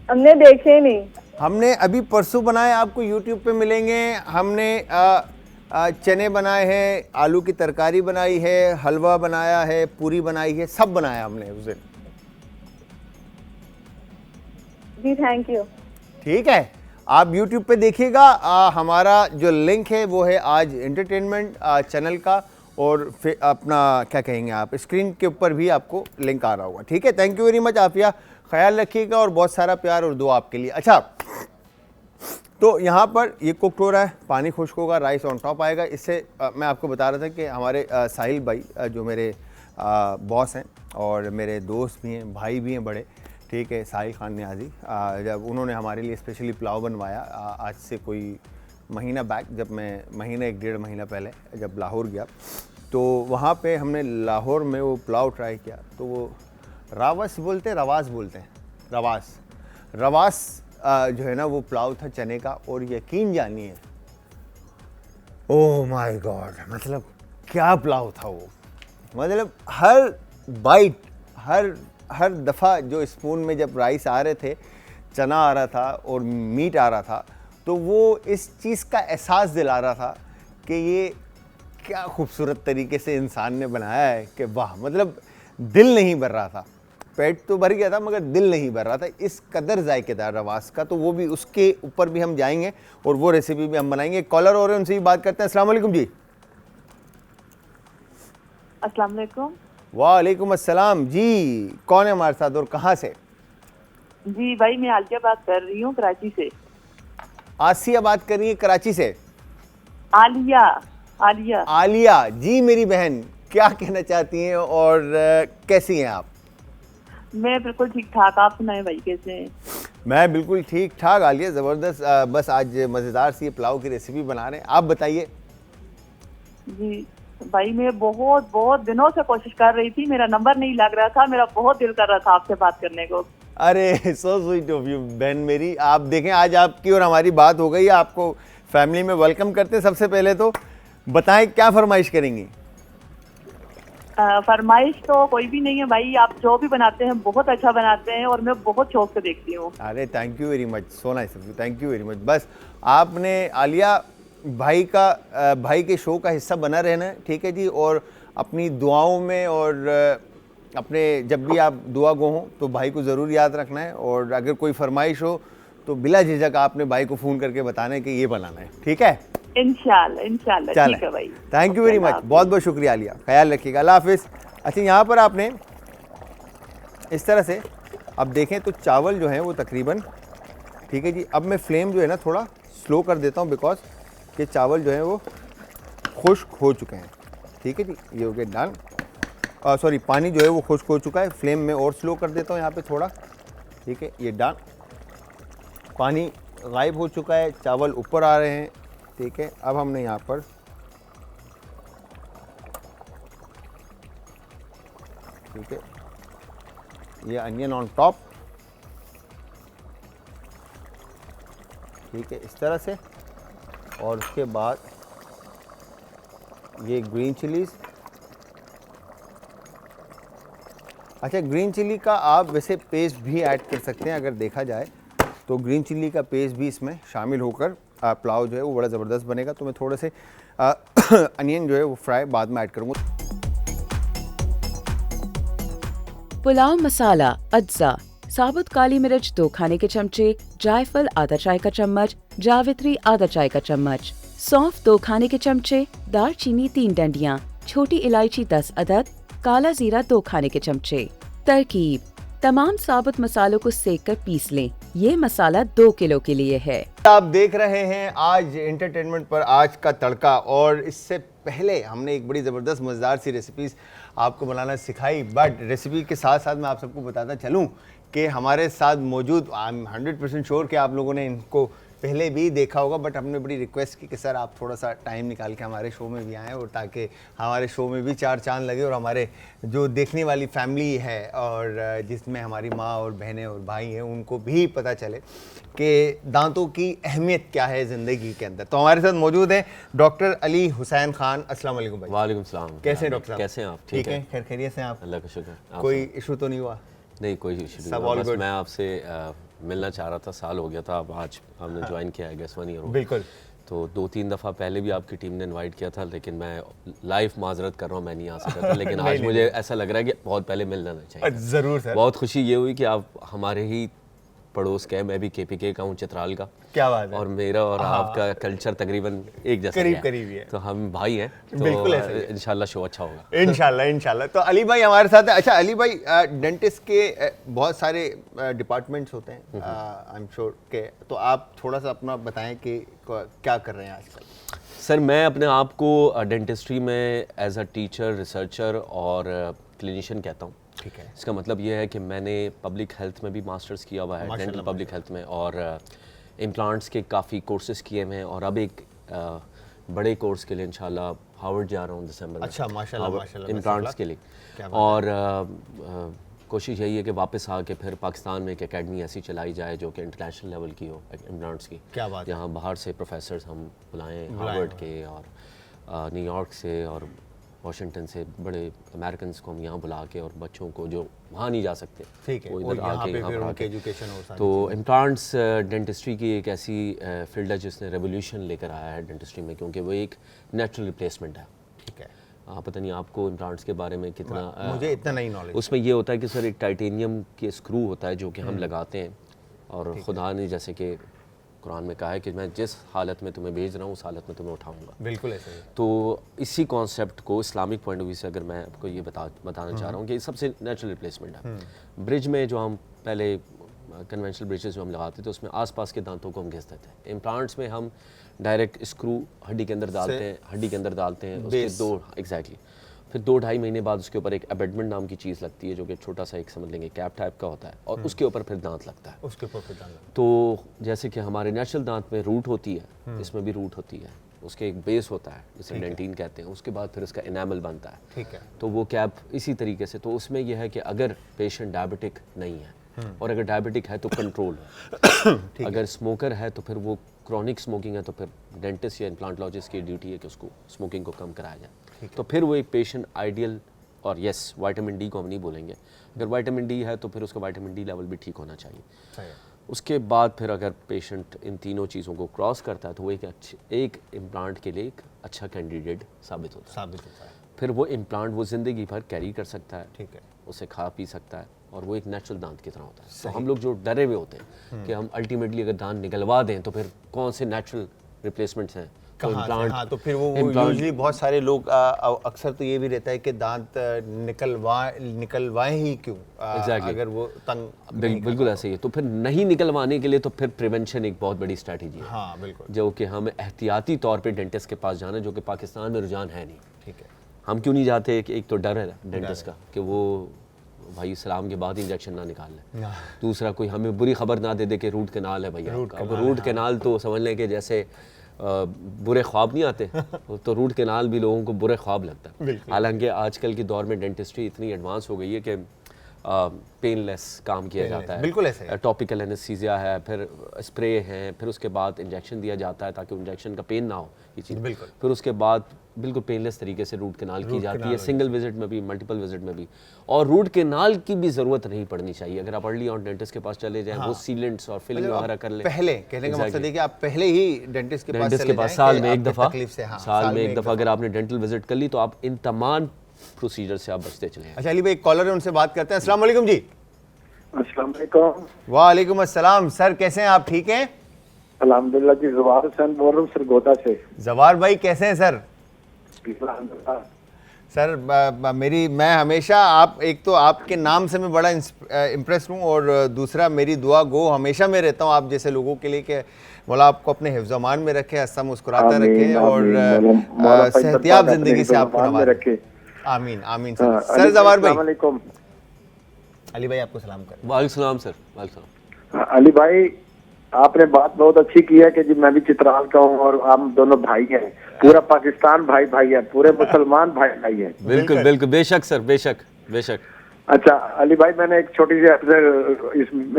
हमने देखे नहीं। हमने अभी परसों बनाए, आपको यूट्यूब पे मिलेंगे। हमने चने बनाए हैं, आलू की तरकारी बनाई है, हलवा बनाया है, पूरी बनाई है, सब बनाया हमने उस दिन। जी थैंक यू। ठीक है, आप YouTube पे देखिएगा। हमारा जो लिंक है वो है आज एंटरटेनमेंट चैनल का, और फिर अपना क्या कहेंगे आप, स्क्रीन के ऊपर भी आपको लिंक आ रहा होगा। ठीक है, thank you very much Afiya, ख्याल रखिएगा और बहुत सारा प्यार और दुआ आपके लिए। अच्छा, तो यहाँ पर ये कुक हो रहा है, पानी खुश्क होगा, राइस ऑन टॉप आएगा। इससे मैं आपको बता रहा था कि हमारे साहिल भाई जो मेरे बॉस हैं और मेरे दोस्त भी हैं, भाई भी हैं बड़े, ठीक है, साहिल खान न्याजी, जब उन्होंने हमारे लिए स्पेशली पुलाव बनवाया आज से कोई महीना बैक, जब मैं महीना 1-1.5 महीना पहले जब लाहौर गया, तो वहाँ पे हमने लाहौर में वो पुलाव ट्राई किया। तो वो रवास बोलते हैं, रवास बोलते हैं, रवास जो है ना वो पुलाव था चने का, और यकीन जानिए ओह माय गॉड, मतलब क्या पुलाव था वो। मतलब हर बाइट, हर दफ़ा जो स्पून में जब राइस आ रहे थे, चना आ रहा था और मीट आ रहा था, तो वो इस चीज़ का एहसास दिला रहा था कि ये क्या खूबसूरत तरीके से इंसान ने बनाया है कि वाह, मतलब दिल नहीं भर रहा था, पेट तो भर गया था मगर दिल नहीं भर रहा था, इस कदर जायकेदार रवास का। तो वो भी उसके ऊपर भी हम जाएंगे और वो रेसिपी भी हम बनाएंगे। कॉलर हो रहे हैं, उनसे भी बात करते हैं। अस्सलाम वालेकुम जी। अस्सलाम वालेकुम। वालेकुम अस्सलाम जी। कौन है हमारे साथ और कहाँ से? जी भाई, मैं आलिया बात कर रही हूँ कराची से। आसिया बात कर रही है कराची से? आलिया आलिया आलिया जी, मेरी बहन, क्या कहना चाहती हैं और कैसी हैं आप? मैं बिल्कुल ठीक ठाक, आप सुनाए भाई कैसे हैं? मैं बिल्कुल ठीक ठाक आलिया, ज़बरदस्त। बस आज मज़ेदार सी पुलाव की रेसिपी बना रहे हैं, आप बताइए। जी भाई, मैं बहुत दिनों से कोशिश कर रही थी, मेरा नंबर नहीं लग रहा था, मेरा बहुत दिल कर रहा था आपसे बात करने को। अरे सो स्वीट ऑफ यू बहन मेरी। आप देखें, आज आपकी और हमारी बात हो गई, आपको फैमिली में वेलकम करते हैं। सबसे पहले तो बताएं क्या फरमाइश करेंगी? फरमाइश तो कोई भी नहीं है भाई, आप जो भी बनाते हैं बहुत अच्छा बनाते हैं और मैं बहुत शौक से देखती हूँ। अरे thank you very much, so nice of you, thank you very much. बस आपने आलिया भाई के शो का हिस्सा बना रहना है, ठीक है जी, और अपनी दुआओं में और अपने जब भी आप दुआ गो हों तो भाई को ज़रूर याद रखना है, और अगर कोई फरमाइश हो तो बिला झिझक आपने भाई को फ़ोन करके बताना है कि ये बनाना है, ठीक है? इंशाल्लाह ठीक है भाई। थैंक यू वेरी मच, बहुत बहुत शुक्रिया आलिया, ख्याल रखिएगा, अल्लाह हाफिज़। अच्छा, यहाँ पर आपने इस तरह से अब देखें तो चावल जो हैं वो तकरीबन ठीक है जी। अब मैं फ्लेम जो है ना थोड़ा स्लो कर देता हूँ, बिकॉज के चावल जो हैं वो खुश्क हो चुके हैं, ठीक है जी। ये हो गया डन, सॉरी पानी जो है वो खुश्क हो चुका है। फ्लेम में और स्लो कर देता हूँ यहाँ पे थोड़ा, ठीक है। ये डन, पानी गायब हो चुका है, चावल ऊपर आ रहे हैं, ठीक है। अब हमने यहाँ पर ठीक है ये अनियन ऑन टॉप, ठीक है, इस तरह से, और उसके बाद ये ग्रीन चिलीज़। अच्छा, ग्रीन चिली का आप वैसे पेस्ट भी ऐड कर सकते हैं, अगर देखा जाए तो ग्रीन चिली का पेस्ट भी इसमें शामिल होकर पुलाव जो है वो बड़ा ज़बरदस्त बनेगा। तो मैं थोड़े से अनियन जो है वो फ्राई बाद में ऐड करूँगा। पुलाव मसाला अज्जा, साबुत काली मिर्च 2 खाने के चमचे, जायफल आधा चाय का चम्मच, जावित्री आधा चाय का चम्मच, सौंफ 2 खाने के चमचे, दालचीनी 3 डंडियां, छोटी इलायची 10 अदद, काला जीरा 2 खाने के चमचे। तरकीब: तमाम साबुत मसालों को सेक कर पीस लें। ये मसाला 2 किलो के लिए है। आप देख रहे हैं आज एंटरटेनमेंट पर आज का तड़का, और इससे पहले हमने एक बड़ी ज़बरदस्त मज़ेदार सी रेसिपीज़ आपको बनाना सिखाई। बट रेसिपी के साथ साथ मैं आप सबको बताता चलूँ कि हमारे साथ मौजूद, आई एम 100% श्योर कि आप लोगों ने इनको पहले भी देखा होगा, बट हमने बड़ी रिक्वेस्ट की कि सर आप थोड़ा सा टाइम निकाल के हमारे शो में भी आएँ, और ताकि हमारे शो में भी 4 चांद लगे, और हमारे जो देखने वाली फैमिली है और जिसमें हमारी माँ और बहनें और भाई हैं उनको भी पता चले कि दांतों की अहमियत क्या है ज़िंदगी के अंदर। तो हमारे साथ मौजूद हैं डॉक्टर अली हुसैन खान। अस्सलाम वालेकुम भाई। वालेकुम सलाम। कैसे हैं डॉक्टर साहब? कैसे हैं आप? ठीक है, खैर खैरियत से हैं आप? अल्लाह का शुक्र। कोई इशू तो नहीं हुआ? नहीं, कोई इशू नहीं सब हुआ। all बस good? मैं आपसे मिलना चाह रहा था, साल हो गया था, अब आज हमने ज्वाइन किया है गैस 1 ईयर। बिल्कुल। तो 2-3 दफ़ा पहले भी आपकी टीम ने इनवाइट किया था, लेकिन मैं लाइव माजरत कर रहा हूँ, मैं नहीं आ सका था। लेकिन आज मुझे ऐसा लग रहा है कि बहुत पहले मिल जाना चाहिए। ज़रूर सर। बहुत खुशी ये हुई कि आप हमारे ही पड़ोस का है, मैं भी KPK का हूँ चित्राल का। क्या बात है। और मेरा और आपका कल्चर तकरीबन एक जैसा करीब है। करीब ही है। तो हम भाई हैं, बिल्कुल तो ऐसा ही है। इंशाल्लाह शो अच्छा होगा। इंशाल्लाह। तो अली भाई हमारे साथ है। अच्छा अली भाई, डेंटिस्ट के बहुत सारे डिपार्टमेंट्स होते हैं, आई एम श्योर के, तो आप थोड़ा सा अपना बताएं कि क्या कर रहे हैं आजकल। सर मैं अपने आप को डेंटिस्ट्री में एज अ टीचर, रिसर्चर और क्लिनिशियन कहता हूँ। ठीक है। इसका मतलब ये है कि मैंने पब्लिक हेल्थ में भी मास्टर्स किया हुआ है, डेंटल पब्लिक हेल्थ में, और इम्प्लांट्स के काफ़ी कोर्सेज किए हुए हैं, और अब एक बड़े कोर्स के लिए इंशाल्लाह हार्वर्ड जा रहा हूँ दिसंबर में। अच्छा माशाल्लाह इम्प्लांट्स के लिए। और कोशिश यही है कि वापस आके फिर पाकिस्तान में एक एकेडमी ऐसी चलाई जाए जो कि इंटरनेशनल लेवल की हो इम्प्लांट्स की। क्या बात है। जहाँ बाहर से प्रोफेसर्स हम बुलाएं, हार्वर्ड के और न्यूयॉर्क से और वाशिंगटन से बड़े अमेरिकन को हम यहाँ बुला के, और बच्चों को जो वहाँ नहीं जा सकते, ठीक है, वो और इधर यहाँ आके पे यहाँ फिर पर उनके आके। एजुकेशन और सारी तो इम्प्लांट्स डेंटिस्ट्री की एक ऐसी फील्ड है जिसने रेवोल्यूशन लेकर आया है डेंटिस्ट्री में, क्योंकि वो एक नेचुरल रिप्लेसमेंट है। ठीक है। पता नहीं आपको इम्प्लांट्स के बारे में कितना मुझे इतना नहीं नॉलेज। उसमें ये होता है कि सर एक टाइटेनियम के स्क्रू होता है जो कि हम लगाते हैं, और खुदा ने जैसे कि कुरान में कहा है कि मैं जिस हालत में तुम्हें भेज रहा हूँ उस हालत में तुम्हें उठाऊंगा। बिल्कुल ऐसे ही। तो इसी कॉन्सेप्ट को इस्लामिक पॉइंट ऑफ व्यू से अगर मैं आपको ये बताना चाह रहा हूँ कि सबसे नेचुरल रिप्लेसमेंट है। ब्रिज में जो हम पहले कन्वेंशनल ब्रिजेस जो हम लगाते थे उसमें आसपास के दांतों को हम घिस देते हैं। इम्प्लांट्स में हम डायरेक्ट स्क्रू हड्डी के अंदर डालते हैं, उसके दो एग्जैक्टली फिर 2-2.5 महीने बाद उसके ऊपर एक एबेडमेंट नाम की चीज़ लगती है जो कि छोटा सा एक समझ लेंगे कैप टाइप का होता है, और उसके ऊपर फिर दांत लगता है। उसके ऊपर फिर दांत। तो जैसे कि हमारे नेचुरल दांत में रूट होती है, इसमें भी रूट होती है, उसके एक बेस होता है जिसे डेंटिन कहते हैं, उसके बाद फिर उसका इनेमल बनता है। ठीक है। तो वो कैप इसी तरीके से, तो उसमें यह है कि अगर पेशेंट डायबिटिक नहीं है, और अगर डायबिटिक है तो कंट्रोल है, अगर स्मोकर है तो फिर वो क्रॉनिक स्मोकिंग है तो फिर डेंटिस्ट या इम्प्लांटोलॉजिस्ट की ड्यूटी है कि उसको स्मोकिंग को कम कराया जाए। तो फिर वो एक पेशेंट आइडियल, और यस विटामिन डी को हम नहीं बोलेंगे, अगर विटामिन डी है तो फिर उसका विटामिन डी लेवल भी ठीक होना चाहिए। उसके बाद फिर अगर पेशेंट इन तीनों चीज़ों को क्रॉस करता है तो वो एक इम्प्लांट के लिए एक अच्छा कैंडिडेट साबित होता है। फिर वो इम्प्लांट वो ज़िंदगी भर कैरी कर सकता है, ठीक है, उसे खा पी सकता है, और वो एक नेचुरल दांत की तरह होता है। तो हम लोग जो डरे हुए होते हैं कि हम अल्टीमेटली अगर दांत निकलवा दें तो फिर कौन से नेचुरल रिप्लेसमेंट्स हैं, तो इम्प्लांट। हाँ, तो फिर वो यूजुअली बहुत सारे लोग अक्सर तो ये भी रहता है कि दांत निकलवाएं ही क्यों, Exactly. अगर वो तंग बिल्कुल ऐसे ही है। तो फिर नहीं निकलवाने के लिए तो फिर प्रिवेंशन एक बहुत बड़ी स्ट्रैटेजी है। हाँ बिल्कुल, जो कि हमें एहतियाती तौर पे डेंटिस्ट के पास जाना है, जो कि पाकिस्तान में रुझान है नहीं। ठीक है। हम क्यों नहीं जाते? एक तो डर है डेंटिस्ट का कि वो भाई सलाम के बाद इंजेक्शन ना निकाल ले, दूसरा कोई हमें बुरी खबर ना दे दे कि रूट कैनाल है भैया। अब रूट कैनाल तो समझ लें कि जैसे बुरे ख्वाब नहीं आते तो रूट कैनाल भी लोगों को बुरे ख्वाब लगता है। हालांकि आजकल के दौर में डेंटिस्ट्री इतनी एडवांस हो गई है कि पेनलेस काम किया जाता है, बिल्कुल ऐसे टॉपिकल एनेस्थीसिया है, फिर स्प्रे है, फिर उसके बाद इंजेक्शन दिया जाता है ताकि इंजेक्शन का पेन ना हो ये चीज़। बिल्कुल। फिर उसके बाद बिल्कुल पेनलेस तरीके से रूट कैनाल की जाती है, सिंगल विजिट में भी, मल्टीपल विजिट में भी। और रूट कैनाल की भी ज़रूरत नहीं पड़नी चाहिए। अगर आप अर्ली ऑन डेंटिस्ट के पास चले जाएं, वो सीलेंट्स और फिलिंग वगैरह कर ले। पहले कहने का मकसद है कि आप पहले ही डेंटिस्ट के पास साल में एक दफ़ा, साल में एक दफ़ा अगर आपने डेंटल विजिट कर ली तो आप इन तमाम प्रोसीजर से आप बचते चले। अच्छा अली भाई, एक कॉलर है, उनसे बात करते हैं। अस्सलाम वालेकुम जी। अस्सलाम वालेकुम। वालेकुम अस्सलाम। सर कैसे हैं आप? ठीक हैं अल्हम्दुलिल्लाह जी। जवार हुसैन बोल रहा हूँ सरगोदा से। जवार भाई कैसे हैं सर? सर मैं हमेशा एक तो आपके नाम से मैं बड़ा इम्प्रेस हूँ, और दूसरा मेरी दुआ गो हमेशा मैं रहता हूँ आप जैसे लोगों के लिए कि मौला आपको अपने हिफ्ज़-ओ-अमान में रखे, हंसता मुस्कुराता रखे, और सेहतियाब जिंदगी से आपको नवाजे। आमीन आमीन सर। सर जवार भाई, अली भाई आपको सलाम करें। वालेकुम सलाम सर। वालेकुम। अली भाई आपने बात बहुत अच्छी की है कि जी मैं भी चित्राल का हूँ और हम दोनों भाई हैं, पूरा पाकिस्तान भाई भाई है, पूरे मुसलमान भाई भाई है। बिल्कुल बिल्कुल, बेशक सर, बेशक बेशक। अच्छा अली भाई, मैंने एक छोटी सी आपसे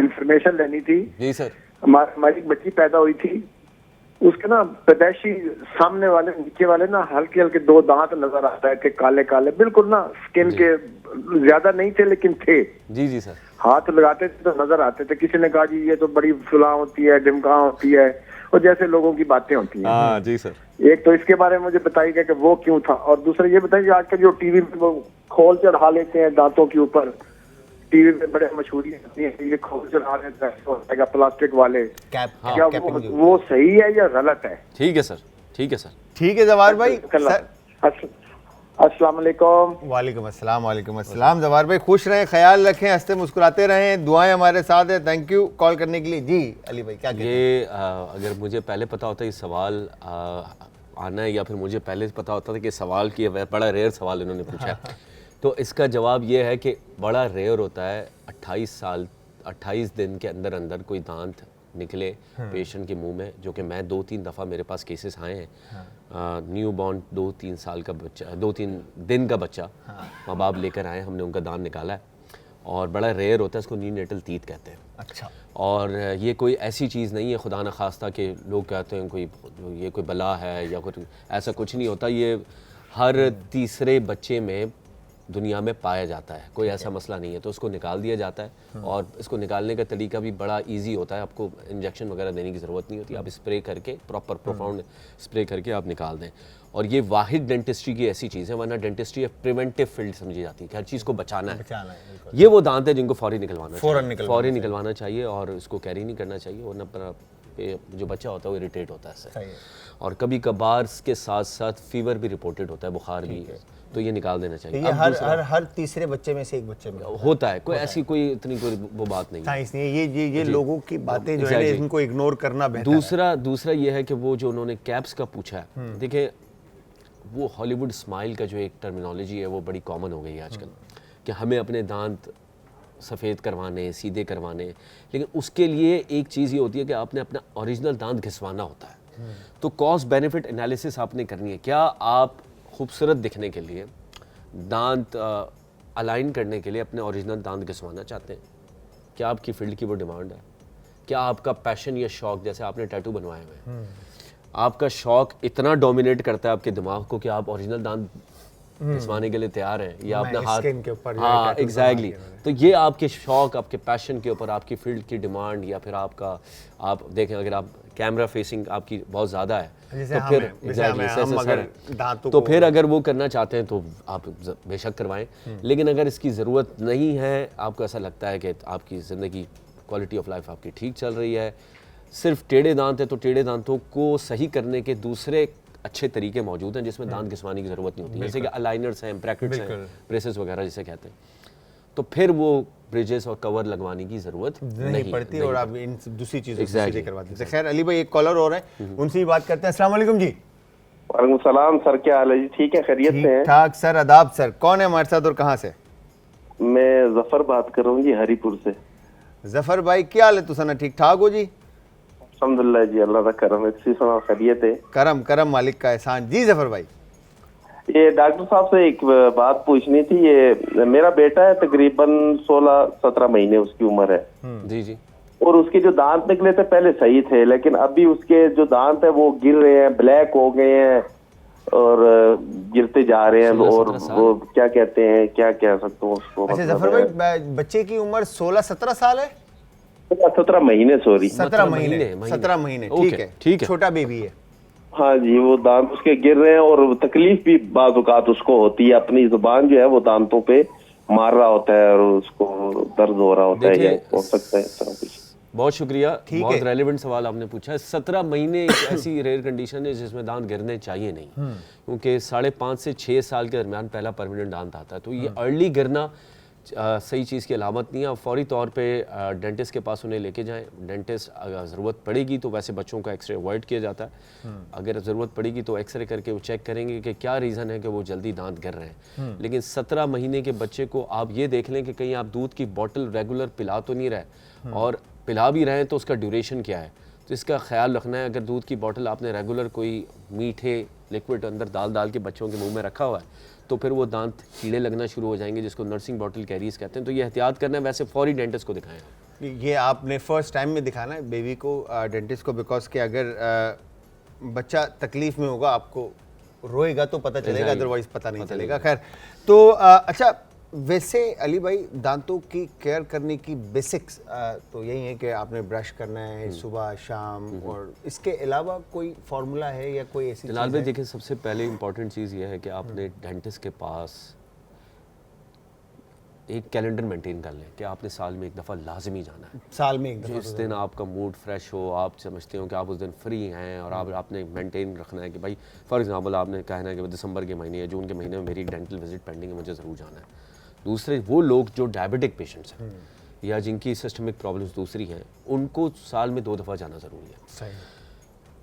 इंफॉर्मेशन लेनी थी। जी सर। हमारी एक बच्ची पैदा हुई थी, उसके ना पैदाइशी सामने वाले नीचे वाले ना हल्के हल्के 2 दांत नजर आ रहे थे, काले काले, बिल्कुल ना स्किन के ज्यादा नहीं थे लेकिन थे। जी जी सर। हाथ लगाते थे तो नजर आते थे। किसी ने कहा जी ये तो बड़ी फुला होती है, डिमका होती है, और जैसे लोगों की बातें होती हैं। हाँ जी सर। एक तो इसके बारे में मुझे बताइएगा कि वो क्यों था, और दूसरा ये बताइए आजकल जो टीवी में वो खोल चढ़ा लेते हैं दांतों के ऊपर, टीवी में बड़े मशहूरियां होती हैं, ये खोल चला रहे हैं प्लास्टिक वाले, कैप क्या कैपिंग जो वो सही है या गलत है? ठीक है सर, ठीक है सर। ठीक है जवाहर भाई सर। अस्सलाम वालेकुम। वालेकुम अस्सलाम जवाहर भाई, खुश रहें, ख्याल रखें, हंसते मुस्कुराते रहें, दुआएं हमारे साथ है। थैंक यू कॉल करने के लिए। जी अली भाई क्या कहते हैं? ये अगर मुझे पहले पता होता ये सवाल आना है, या फिर मुझे पहले पता होता था कि सवाल की बड़ा रेयर सवाल इन्होंने पूछा है, तो इसका जवाब ये है कि बड़ा रेयर होता है 28 दिन के अंदर अंदर कोई दांत निकले पेशेंट के मुंह में, जो कि मैं 2-3 दफ़ा मेरे पास केसेस आए हैं। न्यू बॉर्न 2-3 साल का बच्चा, 2-3 दिन का बच्चा माँ बाप लेकर आए, हमने उनका दांत निकाला है, और बड़ा रेयर होता है, इसको नीनेटल टीथ कहते हैं। अच्छा। और ये कोई ऐसी चीज़ नहीं है खुदा न खास्ता कि लोग कहते हैं ये कोई बला है या कोई, ऐसा कुछ नहीं होता। ये हर तीसरे बच्चे में दुनिया में पाया जाता है, कोई ऐसा मसला नहीं है, तो उसको निकाल दिया जाता है। और इसको निकालने का तरीका भी बड़ा इजी होता है, आपको इंजेक्शन वगैरह देने की ज़रूरत नहीं होती, आप स्प्रे करके प्रोफाउंड स्प्रे करके आप निकाल दें। और ये वाहिद डेंटिस्ट्री की ऐसी चीज़ है, वरना डेंटिस्ट्री एक प्रिवेंटिव फील्ड समझी जाती है कि हर चीज़ को बचाना है। ये वो दांत है जिनको फौरी निकलवाना चाहिए और इसको कैरी नहीं करना चाहिए, वरना जो बच्चा होता है वो इरिटेट होता है इससे। और कभी कभार इसके साथ साथ फीवर भी रिपोर्टेड होता है, बुखार भी, तो ये निकाल देना चाहिए। ये हर तीसरे बच्चे में से एक बच्चे में होता है, कोई ऐसी कोई इतनी कोई वो बात नहीं है। इसलिए ये लोगों की बातें जो है इनको इग्नोर करना बेहतर है। दूसरा ये है कि वो जो उन्होंने कैप्स का पूछा है, देखिए वो हॉलीवुड स्माइल का जो एक टर्मिनोलॉजी है वो बड़ी कॉमन हो गई है आजकल, कि हमें अपने दांत सफ़ेद करवाने, सीधे करवाने, लेकिन उसके लिए एक चीज़ ये होती है कि आपने अपना ओरिजिनल दांत घिसवाना होता है। तो कॉस्ट बेनिफिट एनालिसिस आपने करनी है। क्या आप खूबसूरत दिखने के लिए, दांत अलाइन करने के लिए अपने ओरिजिनल दांत घिसवाना चाहते हैं? क्या आपकी फील्ड की वो डिमांड है? क्या आपका पैशन या शौक, जैसे आपने टैटू बनवाए हुए हैं, आपका शौक इतना डोमिनेट करता है आपके दिमाग को कि आप ओरिजिनल दांत घिसवाने के लिए तैयार हैं, या अपना हाथ के ऊपर? हाँ एग्जैक्टली। तो ये आपके शौक, आपके पैशन के ऊपर, आपकी फील्ड की डिमांड, या फिर आपका, आप देखें अगर आप कैमरा फेसिंग आपकी बहुत ज़्यादा है, तो फिर तो फिर अगर वो करना चाहते हैं तो आप बेशक करवाएं। लेकिन अगर इसकी ज़रूरत नहीं है, आपको ऐसा लगता है कि आपकी ज़िंदगी, क्वालिटी ऑफ लाइफ आपकी ठीक चल रही है, सिर्फ टेढ़े दांत है, तो टेढ़े दांतों को सही करने के दूसरे अच्छे तरीके मौजूद हैं जिसमें दांत घिसवाने की ज़रूरत नहीं होती, जैसे कि अलाइनर्स हैं, ब्रैकेट्स हैं, ब्रेसेस वगैरह जिसे कहते हैं। तो फिर वो ब्रिजेस और कवर लगवाने की ज़रूरत नहीं पड़ती, और आप इन दूसरी चीज़ों से करवा देते हैं। खैर अली भाई एक कॉलर हो रहे हैं, उनसे ही बात करते हैं। अस्सलाम वालेकुम जी। वालेकुम सलाम सर, क्या हाल है जी? ठीक है, खैरियत से हैं? ठाक सर, आदाब सर। कौन है हमारे साथ और कहाँ से? मैं जफर बात कर रहा हूँ जी, हरीपुर से। जफर भाई क्या हाल है? तुसा ठीक ठाक हो जी? अल्हम्दुलिल्लाह जी, अल्लाह का करम है, सुना खैरियत है। करम मालिक का एहसान। जी जफर भाई, ये डॉक्टर साहब से एक बात पूछनी थी। ये मेरा बेटा है, तकरीबन 16-17 महीने उसकी उम्र है जी जी, और उसके जो दांत निकले थे पहले सही थे, लेकिन अभी उसके जो दांत है वो गिर रहे हैं, ब्लैक हो गए हैं और गिरते जा रहे हैं, और वो क्या कहते हैं, क्या कह सकते हो उसको? अच्छा जफर भाई, बच्चे की उम्र 16-17 साल है? 17 महीने, सॉरी 17 महीने, ठीक है, छोटा बेबी है। हाँ जी, वो दांत उसके गिर रहे हैं और तकलीफ भी बाज़ औक़ात उसको होती है, अपनी जुबान जो है वो दांतों पे मार रहा होता है और उसको दर्द हो रहा होता है, या हो सकता है इस तरह कुछ। बहुत शुक्रिया, बहुत रेलेवेंट सवाल आपने पूछा है। 17 महीने एक ऐसी रेयर कंडीशन है जिसमें दांत गिरने चाहिए नहीं, क्योंकि 5.5 से 6 साल के दरमियान पहला परमानेंट दांत आता है, तो ये अर्ली गिरना सही चीज़ की अलामत नहीं है। आप फौरी तौर पे डेंटिस्ट के पास उन्हें लेके जाएं। डेंटिस्ट अगर ज़रूरत पड़ेगी तो, वैसे बच्चों का एक्सरे अवॉइड किया जाता है, अगर ज़रूरत पड़ेगी तो एक्सरे करके वो चेक करेंगे कि क्या रीज़न है कि वो जल्दी दांत गिर रहे हैं। लेकिन 17 महीने के बच्चे को आप ये देख लें कि कहीं आप दूध की बॉटल रेगुलर पिला तो नहीं रहे, और पिला भी रहे हैं तो उसका ड्यूरेशन क्या है, तो इसका ख्याल रखना है। अगर दूध की बॉटल आपने रेगुलर कोई मीठे लिक्विड अंदर डाल के बच्चों के मुंह में रखा हुआ है, तो फिर वो दांत कीड़े लगना शुरू हो जाएंगे, जिसको नर्सिंग बॉटल कैरीज कहते हैं। तो ये एहतियात करना है, वैसे फौरी डेंटिस्ट को दिखाएं। ये आपने फर्स्ट टाइम में दिखाना है बेबी को डेंटिस्ट को, बिकॉज कि अगर बच्चा तकलीफ में होगा, आपको रोएगा तो पता चलेगा, अदरवाइज पता नहीं चलेगा। खैर तो अच्छा, वैसे अली भाई दांतों की केयर करने की बेसिक्स तो यही है कि आपने ब्रश करना है सुबह शाम, और इसके अलावा कोई फार्मूला है या कोई ऐसी जलाल भाई देखिए, सबसे पहले इंपॉर्टेंट चीज़ ये है कि आपने डेंटिस्ट के पास एक कैलेंडर मेंटेन कर लें कि आपने साल में एक दफ़ा लाजमी जाना है। साल में एक दफा जिस दिन आपका मूड फ्रेश हो, आप समझते हो कि आप उस दिन फ्री हैं और आपने मेंटेन रखना है कि भाई फॉर एग्जांपल आपने कहना है कि दिसंबर के महीने या जून के महीने में मेरी डेंटल विजिट पेंडिंग है, मुझे ज़रूर जाना है। दूसरे वो लोग जो डायबिटिक पेशेंट्स हैं या जिनकी सिस्टमिक प्रॉब्लम्स दूसरी हैं, उनको साल में 2 दफ़ा जाना ज़रूरी है। सही।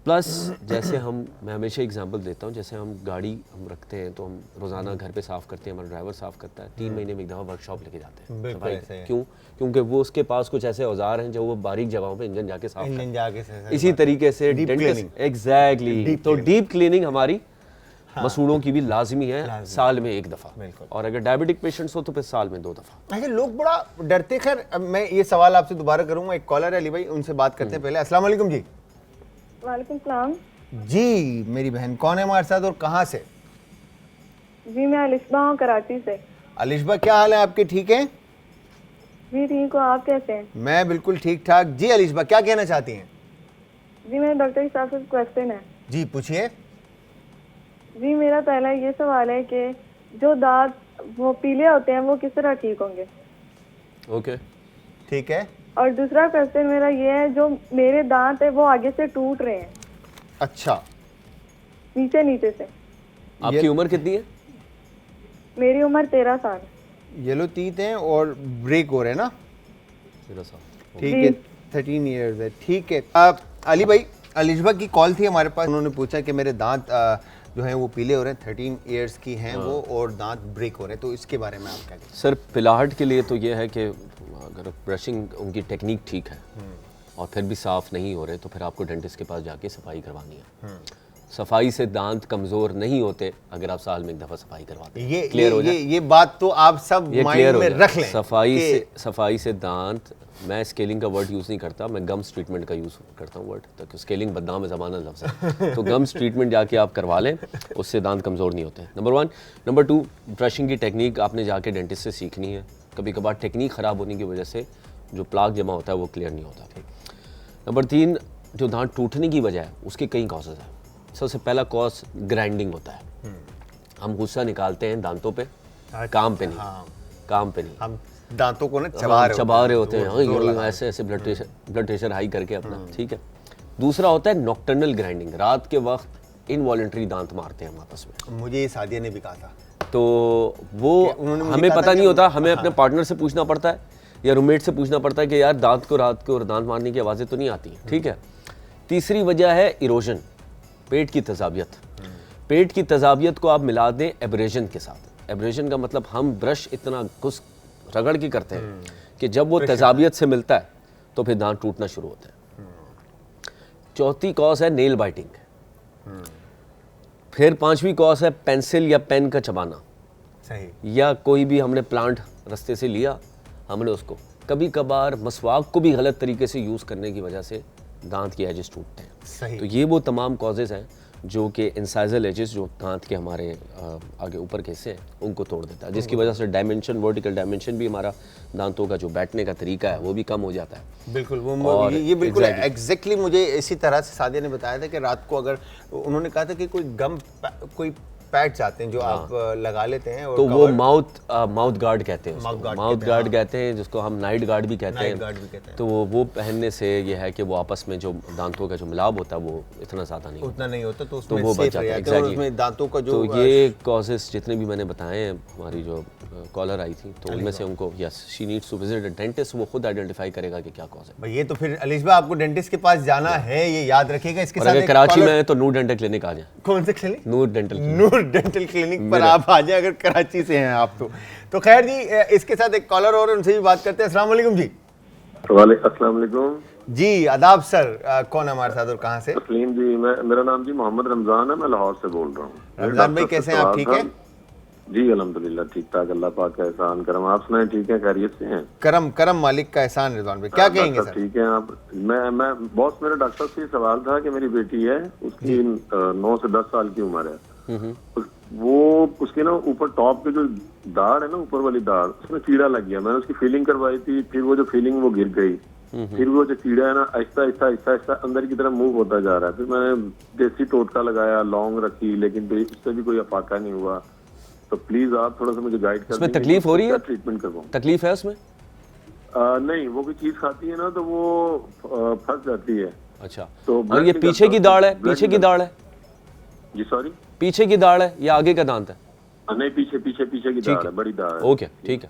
प्लस जैसे मैं हमेशा एग्जांपल देता हूँ, जैसे हम गाड़ी हम रखते हैं तो हम रोज़ाना घर पे साफ़ करते हैं, हमारा ड्राइवर साफ़ करता है, 3 महीने में एक दफ़ा वर्कशॉप लेके जाते हैं बिल्कुल सफाई ऐसे है। क्यों? क्योंकि वो उसके पास कुछ ऐसे औजार हैं जो वो बारीक जगहों पे इंजन जाके साफ इंजन जाके से इसी तरीके से Deep cleaning. एग्जैक्टली तो cleaning. डीप क्लीनिंग हमारी मसूड़ों की भी लाजमी है साल में एक दफ़ा, बिल्कुल। और अगर डायबिटिक पेशेंट्स हो तो फिर साल में 2 दफ़ा। अच्छा, लोग बड़ा डरते। खैर अब मैं ये सवाल आपसे दोबारा करूंगा, एक कॉलर है अली भाई, उनसे बात करते हैं पहले। अस्सलाम वालेकुम जी। वालेकुम सलाम जी मेरी बहन, कौन है हमारे साथ और कहाँ से? जी, मैं अलिशबा हूँ कराची से। अलिशबा, क्या हाल है आपके? ठीक है जी ठीक हो, आप कैसे हैं? मैं बिल्कुल ठीक ठाक। जी अलिशबा, क्या कहना चाहती हैं? जी मेरे डॉक्टर साहब से क्वेश्चन है। जी पूछिए। जी मेरा पहला ये सवाल है कि जो दांत वो पीले होते हैं वो किस तरह ठीक होंगे? ओके, ठीक है। और दूसरा क्वेश्चन मेरा ये है, जो मेरे दांत है वो आगे से टूट रहे हैं, अच्छा, नीचे नीचे से। आपकी उम्र कितनी है? मेरी उम्र 13 साल। येलो टीथ हैं और ब्रेक हो रहे हैं ना? 13 साल। ठीक है, 13 इयर्स है। ठीक है। अली भाई, अलिशबा की कॉल थी हमारे पास, उन्होंने पूछा कि मेरे दांत जो हैं वो पीले हो रहे हैं, 13 इयर्स की हैं वो, और दांत ब्रेक हो रहे हैं, तो इसके बारे में आप क्या कहें? सर पिलाहट के लिए तो ये है कि अगर ब्रशिंग उनकी टेक्निक ठीक है और फिर भी साफ़ नहीं हो रहे तो फिर आपको डेंटिस्ट के पास जाके सफाई करवानी है। सफाई से दांत कमज़ोर नहीं होते अगर आप साल में एक दफ़ा सफाई करवाते हैं। ये क्लियर हो जाए, ये बात तो आप सब ये माइंड क्लियर हो में जाए। रख लें। सफाई से दांत, मैं स्केलिंग का वर्ड यूज़ नहीं करता, मैं गम्स ट्रीटमेंट का यूज़ करता हूँ वर्ड, ताकि स्केलिंग बदनाम ज़बाना लफ्ज़ है। तो गम्स ट्रीटमेंट जाके आप करवा लें, उससे दांत कमज़ोर नहीं होते। नंबर 1। नंबर 2, ब्रशिंग की टेक्निक आपने जाके डेंटिस्ट से सीखनी है। कभी कभार टेक्निक ख़राब होने की वजह से जो प्लाक जमा होता है वो क्लियर नहीं होता। नंबर 3, जो दांत टूटने की वजह है उसके कई कॉजेज़ हैं। सबसे पहला कॉज ग्राइंडिंग होता है। हम गुस्सा निकालते हैं दांतों पे, काम पे नहीं। काम पे नहीं, हम दांतों को ना चबा रहे होते हैं ऐसे ऐसे ब्लड प्रेशर हाई करके अपना, ठीक है। दूसरा होता है नॉक्टर्नल ग्राइंडिंग, रात के वक्त इनवॉलंटरी दांत मारते हैं हम आपस में। मुझे ये सादिया ने भी कहा था, तो वो उन्होंने मुझे हमें कहा था पता कि नहीं होता, हमें अपने पार्टनर से पूछना पड़ता है या रूममेट से पूछना पड़ता है कि यार दांत को रात को दांत मारने की आवाज़ें तो नहीं आती हैं, ठीक है। तीसरी वजह है इरोजन, पेट की तजाबियत। पेट की तजाबियत को आप मिला दें एब्रेजन के साथ। एब्रेजन का मतलब हम ब्रश इतना घुस रगड़ के करते हैं कि जब वो तजाबियत से मिलता है तो फिर दांत टूटना शुरू होते हैं। चौथी कॉज है नेल बाइटिंग। फिर 5वीं कॉज है पेंसिल या पेन का चबाना। सही। या कोई भी हमने प्लांट रास्ते से लिया, हमने उसको कभी कभार मसवाक को भी गलत तरीके से यूज़ करने की वजह से दांत के एजेस टूटते हैं। सही। तो ये वो तमाम कॉजेज़ हैं जो कि इंसाइजल एजेस, जो दांत के हमारे आगे ऊपर के हिस्से हैं, उनको तोड़ देता है, जिसकी वजह से डायमेंशन, वर्टिकल डायमेंशन भी हमारा दांतों का जो बैठने का तरीका है वो भी कम हो जाता है। बिल्कुल, वो और ये बिल्कुल exactly. एग्जैक्टली मुझे इसी तरह से सादिया ने बताया था कि रात को अगर उन्होंने कहा था कि कोई पैड चाहते हैं जो आप लगा लेते हैं, और तो वो माउथ गार्ड कहते हैं, माउथ गार्ड हाँ। कहते हैं, जिसको हम नाइट गार्ड भी कहते नाइट गार्ड भी कहते हैं। हैं। तो वो पहनने से ये है कि वो आपस में जो दांतों का जो मिलाप होता है वो इतना ज़्यादा नहीं उतना नहीं होता, तो तो उसमें वो सेफ बच जाता है। रहते हैं, और उसमें दांतों का जो तो ये कॉजेस जितने भी मैंने बताए हैं, हमारी जो कॉलर आई थी तो उनमें से उनको yes she needs to visit a dentist, वो खुद आइडेंटिफाई करेगा कि क्या कॉज है। भाई ये तो फिर अलिशबा आपको डेंटिस्ट के पास जाना है, ये याद रखिएगा। इसके और साथ अगर एक कराची caller- में है तो नूर डेंटल क्लिनिक आ जाए। कौन से क्लिनिक? नूर डेंटल क्लिनिक। नूर डेंटल क्लिनिक पर आप आ जाए अगर कराची से हैं आप तो खैर जी, इसके साथ एक कॉलर और उनसे भी बात करते हैं। अस्सलाम वालेकुम जी। अस्सलाम वालेकुम जी आदाब सर, कौन है हमारे साथ और कहाँ से? तस्लीम जी, मेरा नाम जी मोहम्मद रमजान है, मैं लाहौर से बोल रहा हूँ। रमजान भाई कैसे हैं आप? ठीक है जी, अल्हम्दुलिल्लाह ठीक ठाक, अल्लाह पाक का एहसान करम। आप सुनाए, ठीक है, खैरियत से हैं? करम करम मालिक का एहसान। रिजवान भाई क्या कहेंगे डॉक्टर सर? ठीक है आप? मैं बॉस, मेरा डॉक्टर से सवाल था कि मेरी बेटी है, उसकी 9 से 10 साल की उम्र है। वो उसके ना ऊपर टॉप के जो दाढ़ है ना, ऊपर वाली दाढ़, उसमें कीड़ा लग गया। मैंने उसकी फीलिंग करवाई थी, फिर वो जो फीलिंग वो गिर गई, फिर वो जो कीड़ा है ना आहिस्ता आहिस्ता आहिस्ता आहिस्ता अंदर की तरफ मूव होता जा रहा है। फिर मैंने देसी टोटका लगाया, लौंग रखी, लेकिन उससे भी कोई अफाका नहीं हुआ। तो प्लीज आप थोड़ा सा मुझे गाइड कर उसमें देंगे तकलीफ कि हो रही है? क्या ट्रीटमेंट करवाऊं? तकलीफ है उसमें? नहीं, वो कोई चीज खाती है ना तो वो फंस जाती है। अच्छा, तो और blood ये नहीं पीछे करता की उसमें, दाढ़ है? blood पीछे की नहीं दाढ़ है? करता। जी सॉरी? पीछे की दाढ़ है या आगे का दांत है? नहीं, पीछे पीछे पीछे की दाढ़ है, बड़ी दाढ़ है। ओके, ठीक है।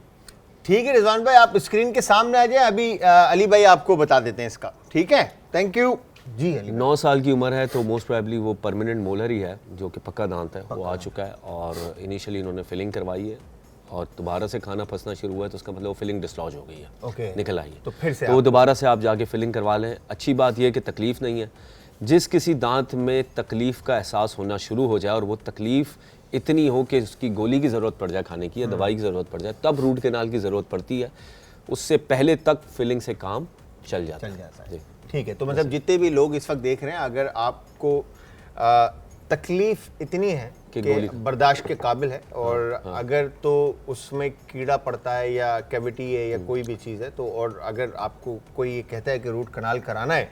ठीक है रिजवान भाई, आप स्क्रीन के सामने आ जाए, अभी अली भाई आपको बता देते हैं इसका। ठीक है, थैंक यू जी। अली 9 साल की उम्र है तो मोस्ट प्रोबेबली वो परमानेंट मोलर ही है, जो कि पक्का दांत है, वो आ चुका है। और इनिशियली इन्होंने फिलिंग करवाई है और दोबारा से खाना फंसना शुरू हुआ है, तो उसका मतलब वो फिलिंग डिसलॉज हो गई है, ओके, निकल आई है। तो फिर से तो दोबारा से आप जाके फिलिंग करवा लें। अच्छी बात यह है कि तकलीफ नहीं है। जिस किसी दांत में तकलीफ का एहसास होना शुरू हो जाए और वो तकलीफ इतनी हो कि उसकी गोली की ज़रूरत पड़ जाए खाने की या दवाई की ज़रूरत पड़ जाए, तब रूट कैनाल की ज़रूरत पड़ती है। उससे पहले तक फिलिंग से काम चल जाता है। ठीक है, तो मतलब जितने भी लोग इस वक्त देख रहे हैं, अगर आपको तकलीफ इतनी है कि बर्दाश्त के काबिल है और अगर तो उसमें कीड़ा पड़ता है या कैविटी है या कोई भी चीज़ है, तो और अगर आपको कोई ये कहता है कि रूट कनाल कराना है,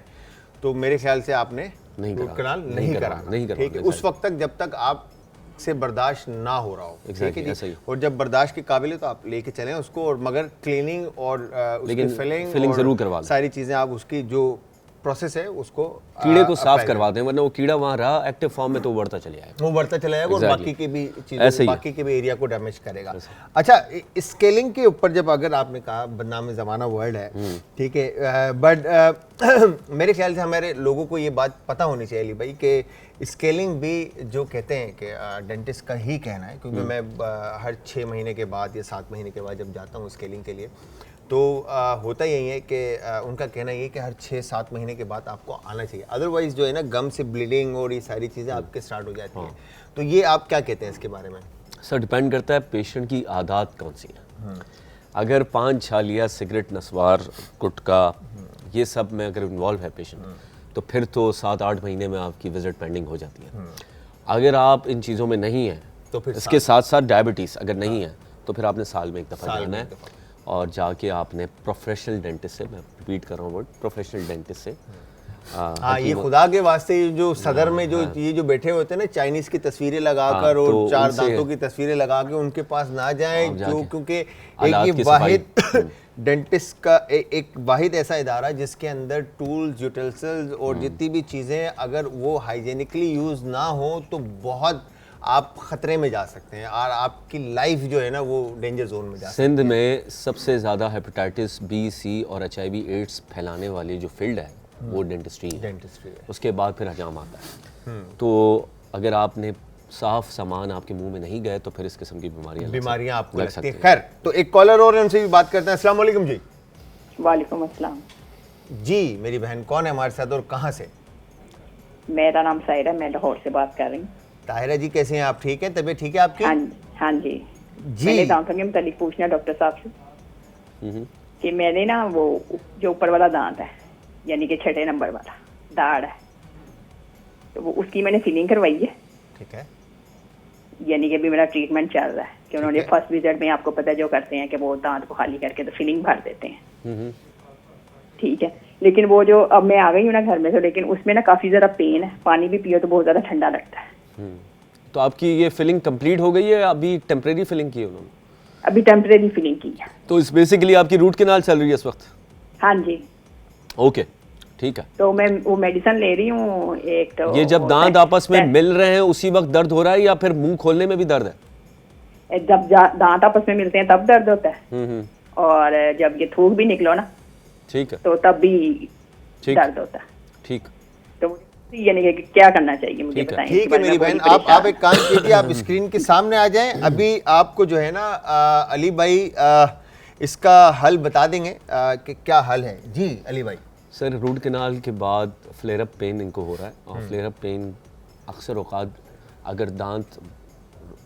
तो मेरे ख्याल से आपने रूट कनाल नहीं कराना। ठीक है, उस वक्त तक जब तक आप से बर्दाश्त ना हो रहा हो। ठीक है जी। और जब बर्दाश्त के काबिल है तो आप लेके चलें उसको, और मगर क्लीनिंग और उसकी फिलिंग जरूर करवा लें। सारी चीज़ें आप उसकी जो प्रोसेस है उसको कीड़े को साफ करवा दें, वरना वो कीड़ा वहाँ रहा एक्टिव फॉर्म में तो बढ़ता चले जाएगा, वो बढ़ता चला जाएगा और बाकी की भी चीज़ें, बाकी के भी एरिया को डैमेज करेगा। अच्छा, स्केलिंग के ऊपर जब अगर आपने कहा बदनाम ज़माना वर्ड है, ठीक है, बट मेरे ख्याल से हमारे लोगों को ये बात पता होनी चाहिए अली भाई कि स्केलिंग भी जो कहते हैं कि डेंटिस्ट का ही कहना है, क्योंकि मैं हर 6 महीने के बाद या 7 महीने के बाद जब जाता हूँ स्केलिंग के लिए, तो होता यही है कि उनका कहना ये है कि हर 6-7 महीने के बाद आपको आना चाहिए, अदरवाइज जो है ना गम से ब्लीडिंग और ये सारी चीज़ें आपके स्टार्ट हो जाती हैं। तो ये आप क्या कहते हैं इसके बारे में? सर डिपेंड करता है पेशेंट की आदत कौन सी है। अगर पान छालिया, सिगरेट, नस्वार, गुटखा, ये सब में अगर इन्वॉल्व है पेशेंट, तो फिर तो 7-8 महीने में आपकी विजिट पेंडिंग हो जाती है। अगर आप इन चीज़ों में नहीं है तो फिर इसके साथ साथ डायबिटीज़ अगर नहीं है तो फिर आपने साल में एक दफ़ा जाना है और जाके आपने प्रोफेशनल डेंटिस्ट से, मैं रिपीट कर रहा हूँ वर्ड, प्रोफेशनल डेंटिस्ट से। हाँ, ये खुदा के वास्ते जो सदर में जो ये जो बैठे होते हैं ना, चाइनीज की तस्वीरें लगाकर और तो 4 दांतों की तस्वीरें लगा के उनके पास ना जाएं, जो क्योंकि एक ये वाहिद डेंटिस्ट का एक वाहिद ऐसा इदारा जिसके अंदर टूल्स, यूटेंसिल्स और जितनी भी चीज़ें अगर वो हाइजेनिकली यूज़ ना हो तो बहुत आप खतरे में जा सकते हैं और आपकी लाइफ जो है ना वो डेंजर जोन में जा सकती है। सिंध में सबसे ज़्यादा हेपेटाइटिस बी, सी और HIV एड्स फैलाने वाली जो फील्ड है वो डेंटिस्ट्री है। उसके बाद फिर हजाम आता है। तो अगर आपने साफ सामान आपके मुंह में नहीं गए तो फिर इस किस्म की बीमारियां आपको लगती हैं। खैर, तो एक कॉलर और उनसे भी बात करते हैं। अस्सलाम वालेकुम जी। वालेकुम अस्सलाम जी। मेरी बहन कौन है हमारे साथ और कहाँ से? मेरा नाम सायरा, मैं लाहौर से बात कर रही हूँ। ताहिरा जी कैसी हैं आप? ठीक है, तबीयत ठीक है आपकी? हाँ जी। मैंने दांतों के मुतालिक पूछना डॉक्टर साहब से कि मैंने ना वो जो ऊपर वाला दांत है यानी कि 6 नंबर वाला दाढ़ है, तो वो उसकी मैंने फिलिंग करवाई है। ठीक है। यानी कि अभी मेरा ट्रीटमेंट चल रहा है कि उन्होंने फर्स्ट विजिट में आपको पता है जो करते हैं कि वो दांत को खाली करके तो फिलिंग भर देते हैं। ठीक है, लेकिन वो जो अब मैं आ गई हूँ ना घर में, तो लेकिन उसमें ना काफ़ी ज़्यादा पेन है, पानी भी पियो तो बहुत ज़्यादा ठंडा लगता है। तो आपकी ये फिलिंग कंप्लीट हो गई है? अभी टेम्परेरी फिलिंग की है उन्होंने? अभी टेम्परेरी फिलिंग की है। तो इस बेसिकली आपकी रूट कैनाल चल रही है इस वक्त? हाँ जी। ओके, ठीक है। तो मैं वो मेडिसिन ले रही हूँ एक। तो ये जब दांत आपस में मिल रहे हैं उसी वक्त दर्द हो रहा है या फिर मुंह खोलने में भी दर्द है? जब दांत आपस में मिलते हैं तब दर्द होता है और जब ये थूक भी निकलो ना, ठीक है, तो तब भी दर्द होता है। ठीक, तो यानी कि क्या करना चाहिए मुझे बताएं। ठीक है मेरी बहन, आप एक काम कीजिए, आप स्क्रीन के सामने आ जाएं। अभी आपको जो है ना अली भाई इसका हल बता देंगे कि क्या हल है। जी अली भाई। सर रूट कैनाल के बाद फ्लेयर अप पेन इनको हो रहा है और फ्लेयर अप पेन अक्सर औकात अगर दांत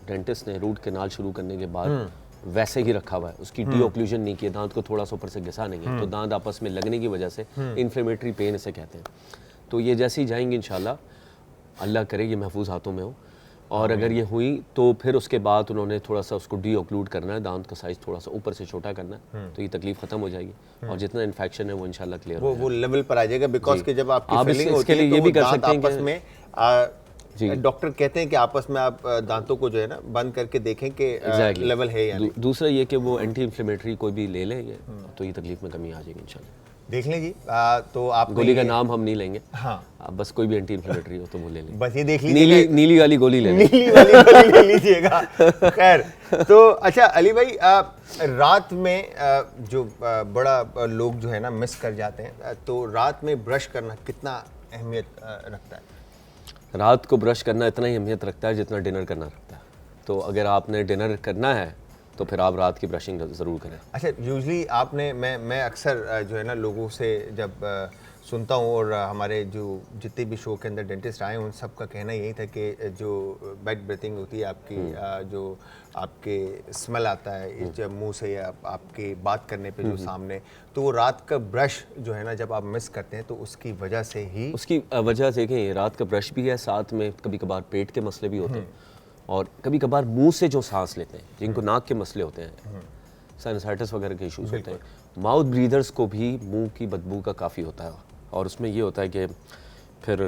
डेंटिस्ट ने रूट कैनाल शुरू करने के बाद वैसे ही रखा हुआ है, उसकी डी-ऑक्लूजन नहीं किया, दांत को थोड़ा सा ऊपर से घिसा नहीं है, तो दांत आपस में लगने की वजह से इन्फ्लेमेटरी पेन इसे कहते हैं। तो ये जैसे ही जाएंगे इंशाल्लाह, अल्लाह करे ये महफूज हाथों में हो, और अगर ये हुई तो फिर उसके बाद उन्होंने थोड़ा सा उसको डी-ऑक्लूड करना है, दांत का साइज थोड़ा सा ऊपर से छोटा करना है, तो ये तकलीफ खत्म हो जाएगी और जितना इन्फेक्शन है वो इंशाल्लाह क्लियर वो लेवल पर आ जाएगा। बिकॉज कि जब आपकी आप फिलिंग होती इसके लिए है ये तो भी कर दांत सकते हैं आपस में जी। डॉक्टर कहते हैं कि आपस में आप दांतों को जो है ना बंद करके देखें कि Exactly. लेवल है या नहीं। दूसरा ये कि वो एंटी इन्फ्लेमेटरी कोई भी ले लें ये, तो ये तकलीफ में कमी आ जाएगी इंशाल्लाह। देख लें जी। तो आप गोली का नाम हम नहीं लेंगे, हाँ आप बस कोई भी एंटी इन्फ्लेमेटरी हो तो वो ले लें। बस ये देख नीली लीजिएगा, नीली वाली गोली ले लें। नीली वाली गोली ले लीजिएगा। खैर, तो अच्छा अली भाई, रात में जो बड़ा लोग जो है ना मिस कर जाते हैं, तो रात में ब्रश करना कितना अहमियत रखता है? रात को ब्रश करना इतना ही अहमियत रखता है जितना डिनर करना रखता है। तो अगर आपने डिनर करना है तो फिर आप रात की ब्रशिंग ज़रूर करें। अच्छा, यूजली आपने मैं अक्सर जो है ना लोगों से जब सुनता हूँ, और हमारे जो जितने भी शो के अंदर डेंटिस्ट आए उन सब का कहना यही था कि जो बैड ब्रीथिंग होती है आपकी, जो आपके स्मेल आता है जब मुंह से या आपके बात करने पे जो सामने, तो वो रात का ब्रश जो है ना जब आप मिस करते हैं तो उसकी वजह से ही, उसकी वजह देखें, रात का ब्रश भी है, साथ में कभी कभार पेट के मसले भी होते हैं, और कभी कभार मुंह से जो सांस लेते हैं, जिनको नाक के मसले होते हैं, साइनसाइटिस वगैरह के इश्यूज होते हैं, माउथ ब्रीदर्स को भी मुंह की बदबू का काफ़ी होता है। और उसमें ये होता है कि फिर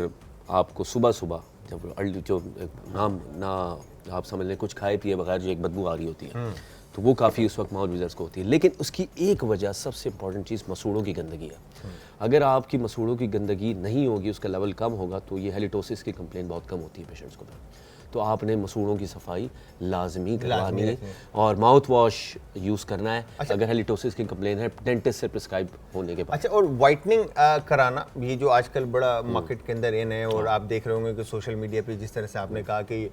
आपको सुबह सुबह जब जो ना आप समझ लें कुछ खाए पिए बगैर जो एक बदबू आ रही होती है, तो वो काफ़ी उस वक्त माउथ ब्रीदर्स को होती है। लेकिन उसकी एक वजह, सबसे इंपॉर्टेंट चीज़, मसूड़ों की गंदगी है। अगर आपकी मसूड़ों की गंदगी नहीं होगी, उसका लेवल कम होगा, तो ये हेलिटोसिस की कंप्लेंट बहुत कम होती है पेशेंट्स को। तो आपने मसूड़ों की सफाई लाजमी करवानी है और माउथ वॉश यूज़ करना है। अच्छा, अगर हेलिटोसिस की कंप्लेन है डेंटिस्ट से प्रिस्क्राइब होने के बाद। अच्छा, और वाइटनिंग कराना, ये जो आजकल बड़ा मार्केट के अंदर इन है, और आप देख रहे होंगे कि सोशल मीडिया पे जिस तरह से आपने कहा कि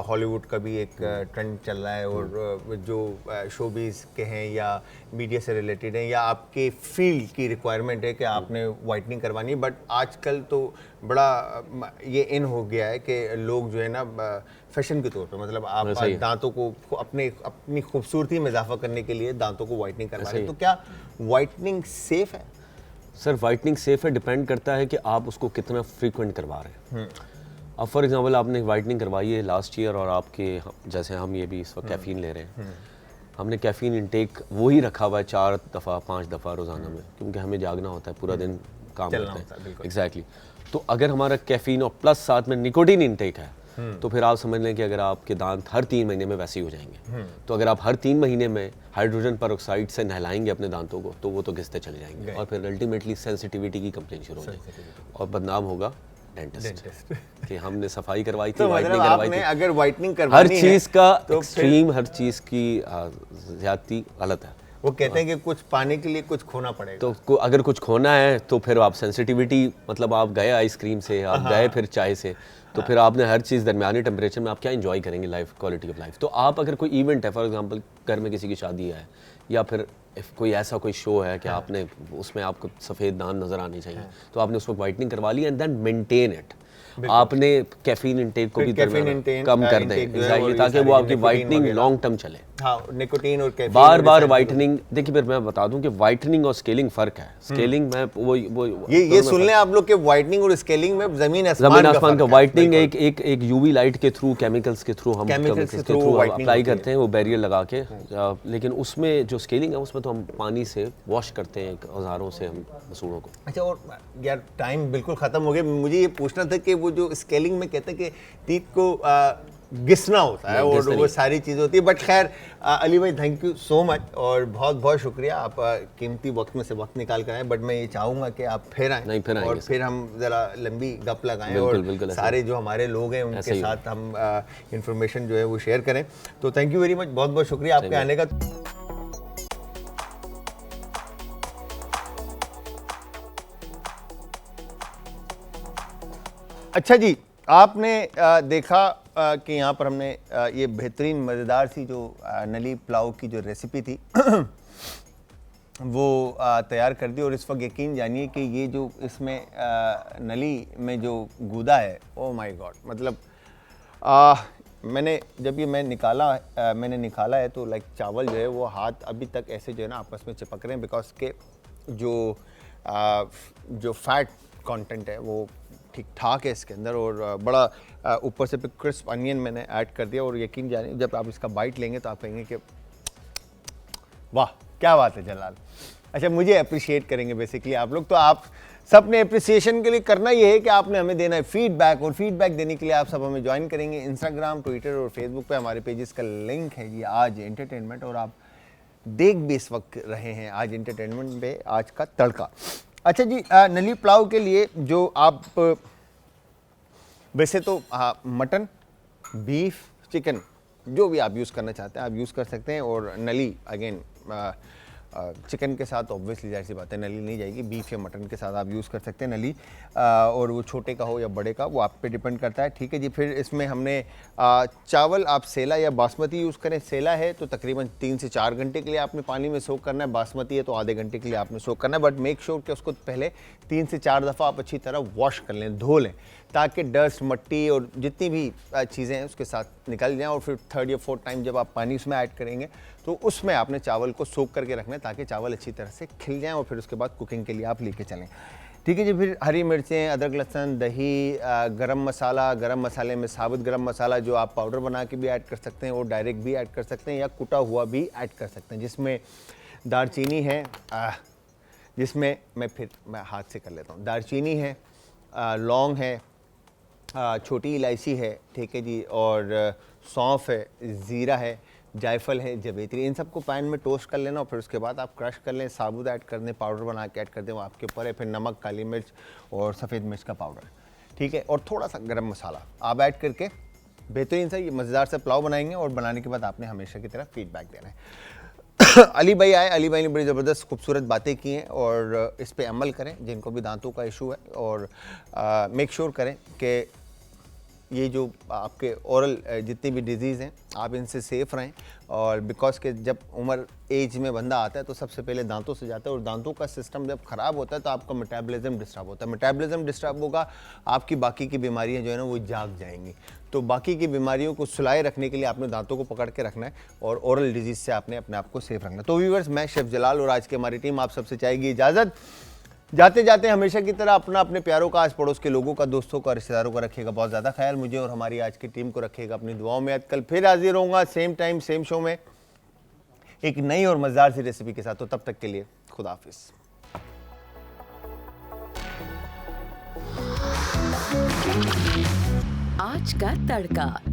हॉलीवुड का भी एक ट्रेंड चल रहा है, और जो शोबीज के हैं या मीडिया से रिलेटेड हैं या आपके फील्ड की रिक्वायरमेंट है कि आपने वाइटनिंग करवानी है, बट आजकल तो बड़ा ये इन हो गया है कि लोग जो है ना फैशन के तौर पे, मतलब आप दांतों को अपनी खूबसूरती में इजाफा करने के लिए दांतों को वाइटनिंग करवा रहे हैं, तो क्या वाइटनिंग सेफ है? सर, वाइटनिंग सेफ है, डिपेंड करता है कि आप उसको कितना फ्रीक्वेंट करवा रहे हैं। अब फॉर एग्जांपल आपने वाइटनिंग करवाई है लास्ट ईयर, और आपके जैसे हम ये भी इस वक्त कैफ़ीन ले रहे हैं, हमने कैफ़ीन इंटेक वही रखा हुआ है 4 दफ़ा 5 दफ़ा रोज़ाना में, क्योंकि हमें जागना होता है, पूरा दिन काम करते हैं। एग्जैक्टली। तो अगर हमारा कैफ़ीन और प्लस साथ में निकोटीन इंटेक है, तो फिर आप समझ लें कि अगर आपके दांत हर 3 महीने में वैसे ही हो जाएंगे। तो अगर आप हर 3 महीने में हाइड्रोजन पेरोक्साइड से नहलाएंगे अपने दांतों को, तो वो तो घिसते चले जाएंगे, और फिर अल्टीमेटली सेंसिटिविटी की कंप्लेन शुरू हो जाएगी, और बदनाम होगा डेंटिस्ट कि हमने सफाई करवाई थी, वाइटनिंग करवाई थी। अगर वाइटनिंग हर करवानी चीज़ का तो एक्सट्रीम, हर चीज़ की ज़्यादती गलत है। वो कहते हैं कि कुछ पाने के लिए कुछ खोना पड़ेगा। तो अगर कुछ खोना है तो फिर आप सेंसिटिविटी, मतलब आप गए आइसक्रीम से, आप गए फिर चाय से, तो फिर आपने हर चीज़ दरमियानी टेम्परेचर में आप क्या एंजॉय करेंगे लाइफ, क्वालिटी ऑफ लाइफ। तो आप अगर कोई इवेंट है, फॉर एग्जांपल घर में किसी की शादी है, या फिर कोई ऐसा कोई शो है कि आपने उसमें आपको सफ़ेद दांत नज़र आने चाहिए, तो आपने उस वक्त वाइटनिंग करवा ली, एंड देन मेंटेन इट। आपने कैफीन इंटेक को भी कम कर दें एग्जैक्टली, ताकि वो आपकी वाइटनिंग लॉन्ग टर्म चले। हाँ, निकोटीन और कैफीन बार बार वाइटनिंग, देखिए फिर मैं बता दूं कि वाइटनिंग और स्केलिंग फ़र्क है। स्केलिंग में वो ये सुन लें आप लोग कि वाइटनिंग और स्केलिंग में ज़मीन आसमान का। वाइटनिंग एक यूवी लाइट के थ्रू, केमिकल्स के थ्रू हम अप्लाई करते हैं, वो बैरियर लगा के, लेकिन उसमें जो स्केलिंग है उसमें तो हम पानी से वॉश करते हैं औजारों से हम मसूड़ों को। अच्छा, और यार टाइम बिल्कुल ख़त्म हो गया, मुझे ये पूछना था कि वो जो स्केलिंग में कहते हैं कि टीथ को घिसना होता है और वो सारी चीज़ें होती है, बट खैर अली भाई थैंक यू सो मच, और बहुत बहुत शुक्रिया, आप कीमती वक्त में से वक्त निकाल कर आए। बट मैं ये चाहूँगा कि आप फिर आएँ और फिर हम ज़रा लंबी गप लगाएं, और सारे जो हमारे लोग हैं उनके साथ हम इंफॉर्मेशन जो है वो शेयर करें। तो थैंक यू वेरी मच, बहुत बहुत शुक्रिया आपके आने का। अच्छा जी, आपने देखा कि यहाँ पर हमने ये बेहतरीन मज़ेदार सी जो नली पुलाव की जो रेसिपी थी वो तैयार कर दी, और इस वक्त यकीन जानिए कि ये जो इसमें नली में जो गूदा है, ओ माय गॉड, मतलब मैंने निकाला है तो लाइक चावल जो है वो हाथ अभी तक ऐसे जो है ना आपस में चिपक रहे हैं, बिकॉज के जो फैट कंटेंट है वो ठीक ठाक है इसके अंदर, और बड़ा ऊपर से क्रिस्प अनियन मैंने ऐड कर दिया, और यकीन जानिए जब आप इसका बाइट लेंगे तो आप कहेंगे कि वाह क्या बात है जलाल। अच्छा, मुझे अप्रिशिएट करेंगे बेसिकली आप लोग, तो आप सब ने अप्रिसिएशन के लिए करना ये है कि आपने हमें देना है फीडबैक, और फीडबैक देने के लिए आप सब हमें ज्वाइन करेंगे इंस्टाग्राम, ट्विटर और फेसबुक पे। हमारे पेजेस का लिंक है जी आज एंटरटेनमेंट, और आप देख भी इस वक्त रहे हैं आज एंटरटेनमेंट पे आज का तड़का। अच्छा जी, नली पुलाव के लिए जो आप वैसे तो मटन, बीफ, चिकन जो भी आप यूज़ करना चाहते हैं आप यूज़ कर सकते हैं, और नली अगेन चिकन के साथ ऑब्वियसली जाहिर सी बात है नली नहीं जाएगी, बीफ या मटन के साथ आप यूज़ कर सकते हैं नली, और वो छोटे का हो या बड़े का वो आप पे डिपेंड करता है। ठीक है जी। फिर इसमें हमने चावल आप सेला या बासमती यूज़ करें। सेला है तो तकरीबन 3 से 4 घंटे के लिए आपने पानी में सोक करना है, बासमती है तो आधे घंटे के लिए आपने सोक करना है, बट मेक श्योर कि उसको पहले 3 से 4 दफ़ा आप अच्छी तरह वॉश कर लें, धो लें, ताकि डस्ट, मट्टी और जितनी भी चीज़ें हैं उसके साथ निकल जाएं। और फिर 3rd या 4th टाइम जब आप पानी उसमें ऐड करेंगे तो उसमें आपने चावल को सोक करके रखना है ताकि चावल अच्छी तरह से खिल जाएं, और फिर उसके बाद कुकिंग के लिए आप लेके चलें। ठीक है जी। फिर हरी मिर्चें, अदरक, लहसुन, दही, गरम मसाला, गरम मसाले में साबुत गरम मसाला जो आप पाउडर बना के भी ऐड कर सकते हैं और डायरेक्ट भी ऐड कर सकते हैं या कुटा हुआ भी ऐड कर सकते हैं, जिसमें दालचीनी है, जिसमें मैं हाथ से कर लेता हूँ, दालचीनी है, लौंग है, छोटी इलायची है, ठीक है जी, और सौंफ है, ज़ीरा है, जायफल है, जवेत्री, इन सबको पैन में टोस्ट कर लेना, और फिर उसके बाद आप क्रश कर लें, साबुत ऐड कर दें, पाउडर बना के ऐड कर दें, वो आपके ऊपर है। फिर नमक, काली मिर्च और सफ़ेद मिर्च का पाउडर, ठीक है, और थोड़ा सा गरम मसाला आप ऐड करके बेहतरीन सा ये मज़ेदार सा पुलाव बनाएंगे, और बनाने के बाद आपने हमेशा की तरह फीडबैक देना है। अली भाई आए, अली भाई ने बड़ी ज़बरदस्त खूबसूरत बातें की हैं, और इस पर अमल करें जिनको भी दांतों का इशू है, और मेक श्योर करें कि ये जो आपके ओरल जितनी भी डिजीज़ हैं आप इनसे सेफ़ रहें। और बिकॉज के जब उम्र एज में बंदा आता है तो सबसे पहले दांतों से जाता है, और दांतों का सिस्टम जब ख़राब होता है तो आपका मेटाबॉलिज्म डिस्टर्ब होता है, मेटाबॉलिज्म डिस्टर्ब होगा, आपकी बाकी की बीमारियां जो है ना वो जाग जाएंगी। तो बाकी की बीमारियों को सुलाए रखने के लिए आपने दांतों को पकड़ के रखना है, और ओरल डिजीज़ से आपने अपने आप को सेफ़ रखना है। तो व्यूअर्स, मैं शेफ़ जलाल और आज की हमारी टीम आप सबसे चाहेगी इजाज़त। जाते जाते हमेशा की तरह अपने प्यारों का, आस पड़ोस के लोगों का, दोस्तों का, रिश्तेदारों का रखिएगा बहुत ज़्यादा ख्याल, मुझे और हमारी आज की टीम को रखिएगा अपनी दुआओं में। कल फिर हाजिर होऊंगा सेम टाइम सेम शो में एक नई और मज़ेदार सी रेसिपी के साथ। तो तब तक के लिए खुदा हाफिज़। आज का तड़का।